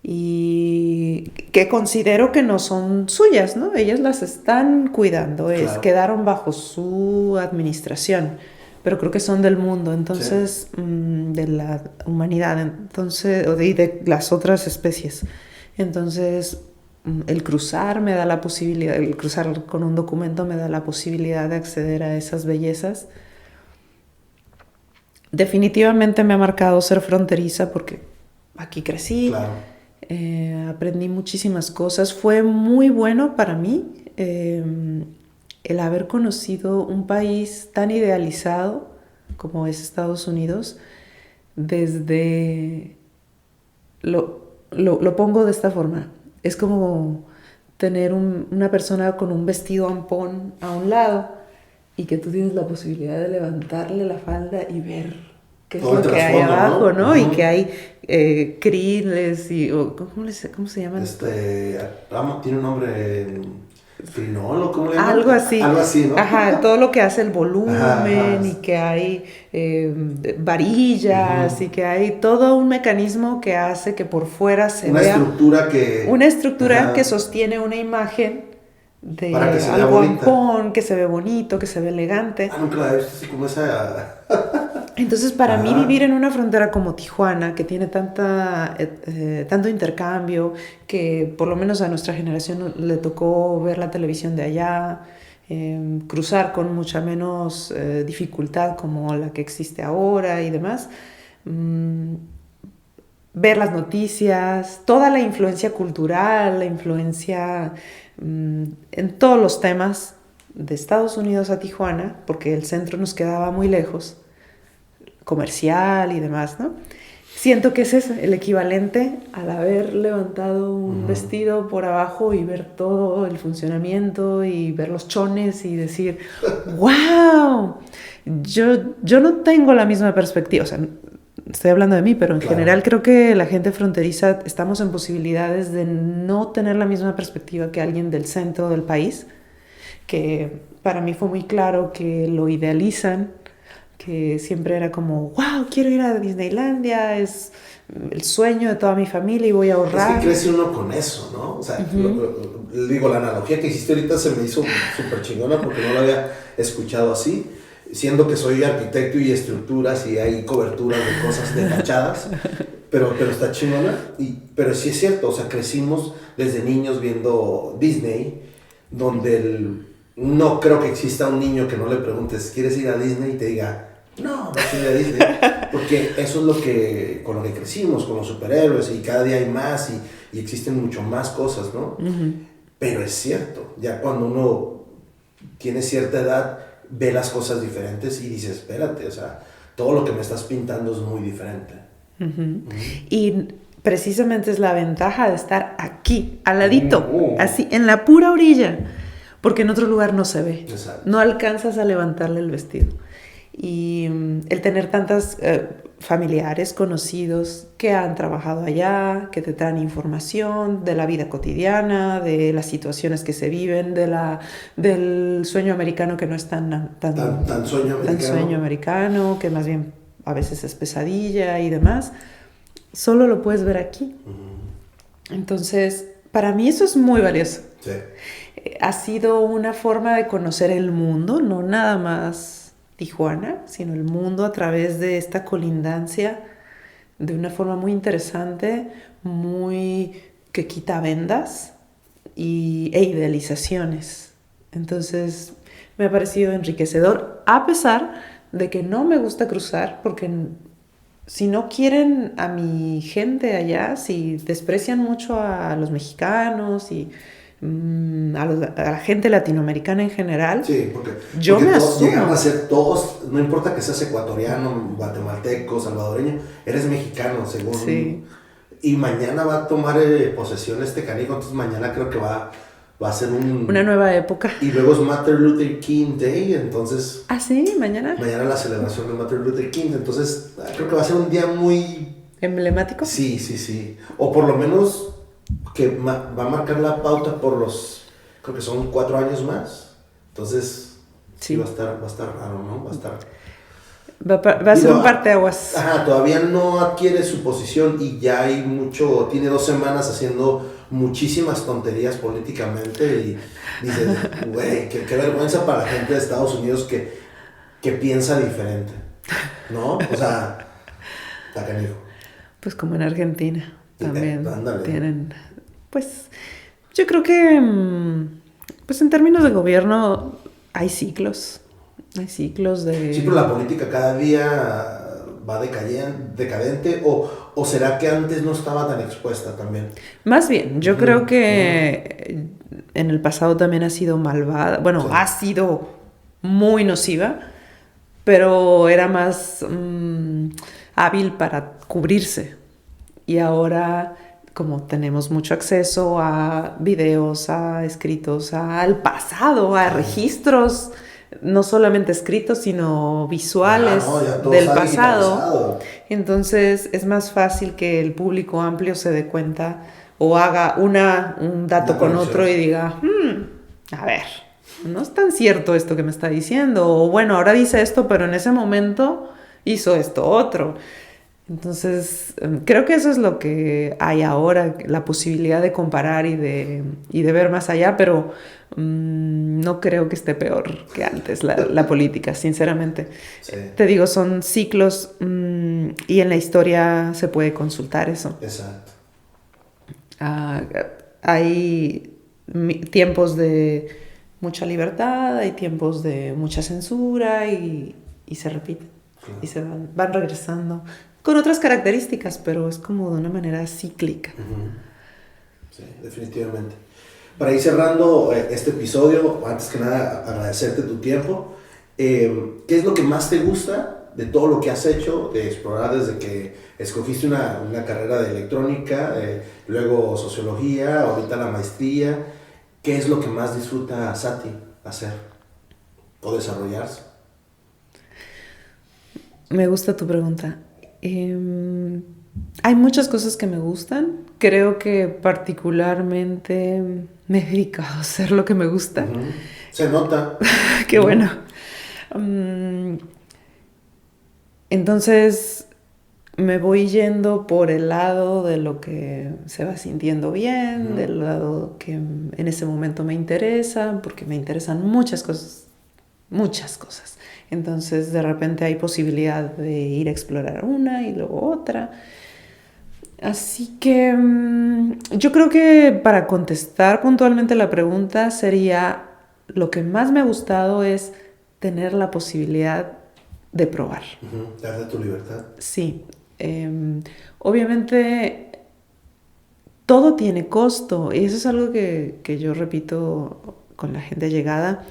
y que considero que no son suyas, ¿no? Ellos las están cuidando, claro, quedaron bajo su administración, pero creo que son del mundo, entonces, sí, de la humanidad, entonces, y de las otras especies. Entonces, el cruzar me da la posibilidad, el cruzar con un documento me da la posibilidad de acceder a esas bellezas. Definitivamente me ha marcado ser fronteriza porque aquí crecí. Claro. Aprendí muchísimas cosas. Fue muy bueno para mí el haber conocido un país tan idealizado como es Estados Unidos. Desde lo pongo de esta forma. Es como tener una persona con un vestido ampón a un lado y que tú tienes la posibilidad de levantarle la falda y ver qué es lo que hay abajo, ¿no? Y que hay kriles y... ¿Cómo se llaman? Tiene un nombre... Frinol, ¿cómo le llaman? Algo así. Algo así, ¿no? Ajá, todo lo que hace el volumen, y que hay varillas, y que hay todo un mecanismo que hace que por fuera se vea... Una estructura que sostiene una imagen de algo ampón, que se ve bonito, que se ve elegante. Nunca la he visto así como esa... Entonces, para mí vivir en una frontera como Tijuana, que tiene tanto intercambio, que por lo menos a nuestra generación le tocó ver la televisión de allá, cruzar con mucha menos dificultad como la que existe ahora y demás, ver las noticias, toda la influencia cultural, la influencia en todos los temas de Estados Unidos a Tijuana, porque el centro nos quedaba muy lejos, comercial y demás, ¿no? Siento que ese es el equivalente al haber levantado un vestido por abajo y ver todo el funcionamiento y ver los chones y decir, ¡wow! Yo no tengo la misma perspectiva, o sea, estoy hablando de mí, pero en general creo que la gente fronteriza estamos en posibilidades de no tener la misma perspectiva que alguien del centro del país, que para mí fue muy claro que lo idealizan, que siempre era como, wow, quiero ir a Disneylandia, es el sueño de toda mi familia y voy a ahorrar. Es que crece uno con eso, ¿no? O sea, digo, la analogía que hiciste ahorita se me hizo súper chingona porque no la había escuchado así, siendo que soy arquitecto y estructuras y hay coberturas de cosas de fachadas, pero está chingona, pero sí es cierto, o sea, crecimos desde niños viendo Disney, donde no creo que exista un niño que no le preguntes, ¿quieres ir a Disney? Y te diga, no quiero ir a Disney, porque eso es con lo que crecimos, con los superhéroes, y cada día hay más, y existen mucho más cosas, ¿no? Pero es cierto, ya cuando uno tiene cierta edad, ve las cosas diferentes y dice, espérate, o sea, todo lo que me estás pintando es muy diferente. Y precisamente es la ventaja de estar aquí, al ladito, así, en la pura orilla, porque en otro lugar no se ve. Exacto. No alcanzas a levantarle el vestido. Y el tener tantas familiares, conocidos que han trabajado allá, que te traen información de la vida cotidiana, de las situaciones que se viven, del sueño americano que no es tan sueño americano, que más bien a veces es pesadilla y demás, solo lo puedes ver aquí. Entonces, Para mí eso es muy valioso. Sí. Ha sido una forma de conocer el mundo, no nada más Tijuana, sino el mundo a través de esta colindancia de una forma muy interesante, muy que quita vendas e idealizaciones. Entonces me ha parecido enriquecedor, a pesar de que no me gusta cruzar, porque si no quieren a mi gente allá, si desprecian mucho a los mexicanos y a la gente latinoamericana en general, Sí, porque yo me todos asumo. llegan a ser todos, no importa que seas ecuatoriano, guatemalteco, salvadoreño, eres mexicano, según. Sí. Y mañana va a tomar posesión este canijo, entonces mañana creo que va a ser Una nueva época. Y luego es Martin Luther King Day, entonces Ah, sí, mañana. mañana la celebración de Martin Luther King, entonces creo que va a ser un día muy... ¿Emblemático? Sí. O por lo menos que va a marcar la pauta por creo que son 4 años más. Entonces, sí va a estar raro, ¿no? Va a estar... Va a ser un parteaguas. Ajá, todavía no adquiere su posición y ya hay tiene 2 semanas haciendo muchísimas tonterías políticamente y dices, güey, qué vergüenza para la gente de Estados Unidos que piensa diferente, ¿no? O sea, está canijo. Pues como en Argentina también Ándale. tienen, pues yo creo que pues en términos de gobierno hay ciclos de... Sí, pero la política cada día va decadente o será que antes no estaba tan expuesta también. Más bien, yo creo que en el pasado también ha sido malvada, bueno, Sí. ha sido muy nociva, pero era más hábil para cubrirse. Y ahora, como tenemos mucho acceso a videos, a escritos, al pasado, a registros, no solamente escritos, sino visuales Ya todo del está pasado. digitalizado. Entonces es más fácil que el público amplio se dé cuenta o haga un dato Una con conexión. otro y diga, a ver, no es tan cierto esto que me está diciendo, o bueno, ahora dice esto, pero en ese momento hizo esto otro. Entonces, creo que eso es lo que hay ahora, la posibilidad de comparar y de ver más allá, pero no creo que esté peor que antes la política, sinceramente. Sí. Te digo, son ciclos y en la historia se puede consultar eso. Exacto. Hay tiempos de mucha libertad, hay tiempos de mucha censura y se repiten. Claro. Y se van regresando con otras características, pero es como de una manera cíclica. Sí, definitivamente. Para ir cerrando este episodio, antes que nada agradecerte tu tiempo. ¿Qué es lo que más te gusta de todo lo que has hecho, de explorar desde que escogiste una carrera de electrónica, luego sociología, ahorita la maestría? ¿Qué es lo que más disfruta Sati hacer o desarrollarse? Me gusta tu pregunta. Hay muchas cosas que me gustan. Creo que particularmente me he dedicado a hacer lo que me gusta. Se nota. Qué bueno. Entonces me voy yendo por el lado de lo que se va sintiendo bien, del lado que en ese momento me interesa, porque me interesan muchas cosas. Entonces de repente hay posibilidad de ir a explorar una y luego otra. Así que yo creo que para contestar puntualmente la pregunta sería, lo que más me ha gustado es tener la posibilidad de probar. Darte tu libertad. Sí. Obviamente todo tiene costo y eso es algo que yo repito con la gente llegada.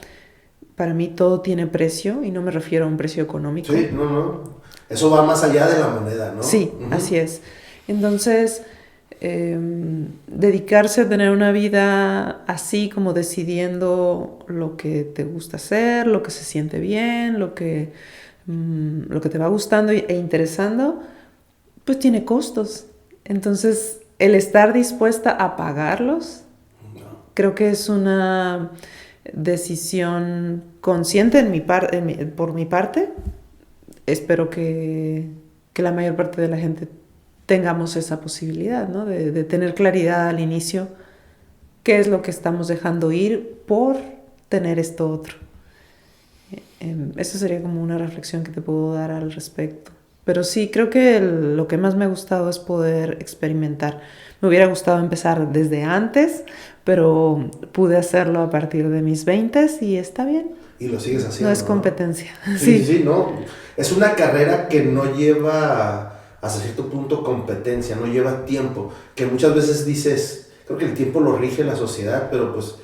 Para mí todo tiene precio y no me refiero a un precio económico. Sí, no. Eso va más allá de la moneda, ¿no? Sí, así es. Entonces, dedicarse a tener una vida así como decidiendo lo que te gusta hacer, lo que se siente bien, lo que te va gustando e interesando, pues tiene costos. Entonces, el estar dispuesta a pagarlos, creo que es una decisión consciente por mi parte. Espero que la mayor parte de la gente tengamos esa posibilidad, ¿no? De tener claridad al inicio qué es lo que estamos dejando ir por tener esto otro. Eso sería como una reflexión que te puedo dar al respecto. Pero sí, creo que lo que más me ha gustado es poder experimentar. Me hubiera gustado empezar desde antes, pero pude hacerlo a partir de mis 20 y está bien. Y lo sigues haciendo. No es competencia. Sí, no. Es una carrera que no lleva hasta cierto punto competencia, no lleva tiempo. Que muchas veces dices, creo que el tiempo lo rige la sociedad, pero pues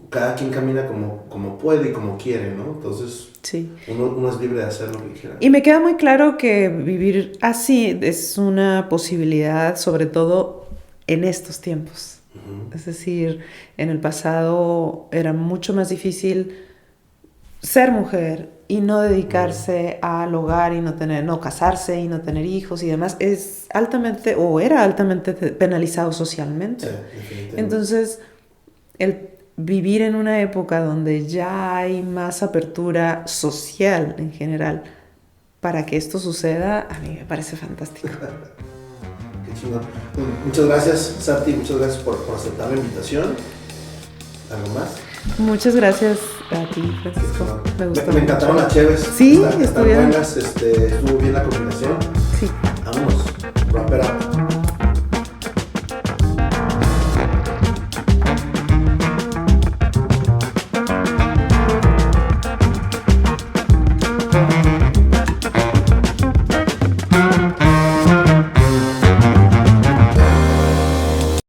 cada quien camina como puede y como quiere, ¿no? Entonces, sí. uno es libre de hacer lo que quiera. Y me queda muy claro que vivir así es una posibilidad, sobre todo en estos tiempos. Uh-huh. Es decir, en el pasado era mucho más difícil ser mujer y no dedicarse al hogar y no casarse y no tener hijos y demás. Era altamente penalizado socialmente. Sí, definitivamente. Entonces, el vivir en una época donde ya hay más apertura social en general para que esto suceda, a mí me parece fantástico. Qué chingón. Muchas gracias, Sarti, muchas gracias por aceptar la invitación. ¿Algo más? Muchas gracias a ti, Francisco. Me gustó. Me encantaron las cheves. Sí, están buenas, estuvo bien la combinación. Sí. Vámonos.